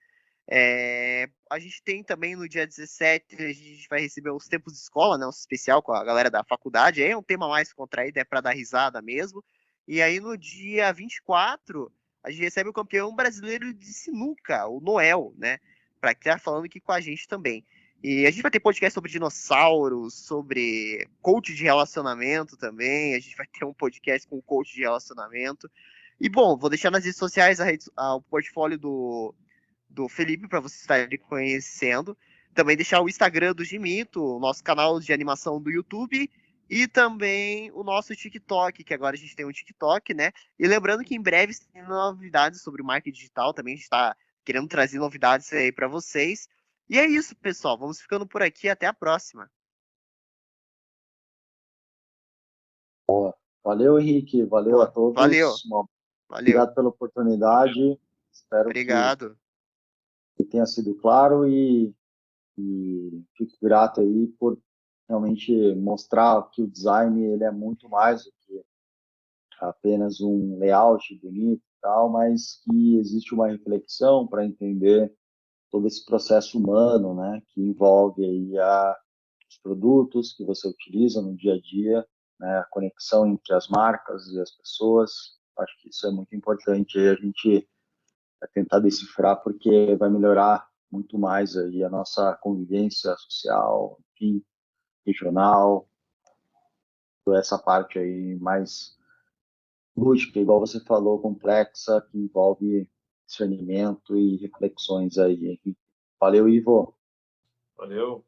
A gente tem também no dia 17, a gente vai receber os tempos de escola, né? Um especial com a galera da faculdade. Aí é um tema mais contraído, é para dar risada mesmo. E aí no dia 24, a gente recebe o campeão brasileiro de sinuca, o Noel, né? Para estar falando aqui com a gente também. E a gente vai ter podcast sobre dinossauros, sobre coach de relacionamento também. A gente vai ter um podcast com coach de relacionamento. E bom, vou deixar nas redes sociais o portfólio do Felipe para vocês estarem conhecendo. Também deixar o Instagram do Gimito, o nosso canal de animação do YouTube e também o nosso TikTok, que agora a gente tem um TikTok, né? E lembrando que em breve tem novidades sobre o marketing digital, também a gente está querendo trazer novidades aí para vocês. E é isso, pessoal. Vamos ficando por aqui. Até a próxima.
Valeu, Henrique. Valeu a todos.
Valeu.
Obrigado pela oportunidade. Espero
Obrigado.
que tenha sido claro e fico grato aí por realmente mostrar que o design ele é muito mais do que apenas um layout bonito e tal, mas que existe uma reflexão para entender todo esse processo humano, né, que envolve aí os produtos que você utiliza no dia a dia, né, a conexão entre as marcas e as pessoas. Acho que isso é muito importante aí a gente tentar decifrar, porque vai melhorar muito mais aí a nossa convivência social, enfim, regional, toda essa parte aí mais lúdica, igual você falou, complexa, que envolve discernimento e reflexões aí. Valeu, Ivo.
Valeu.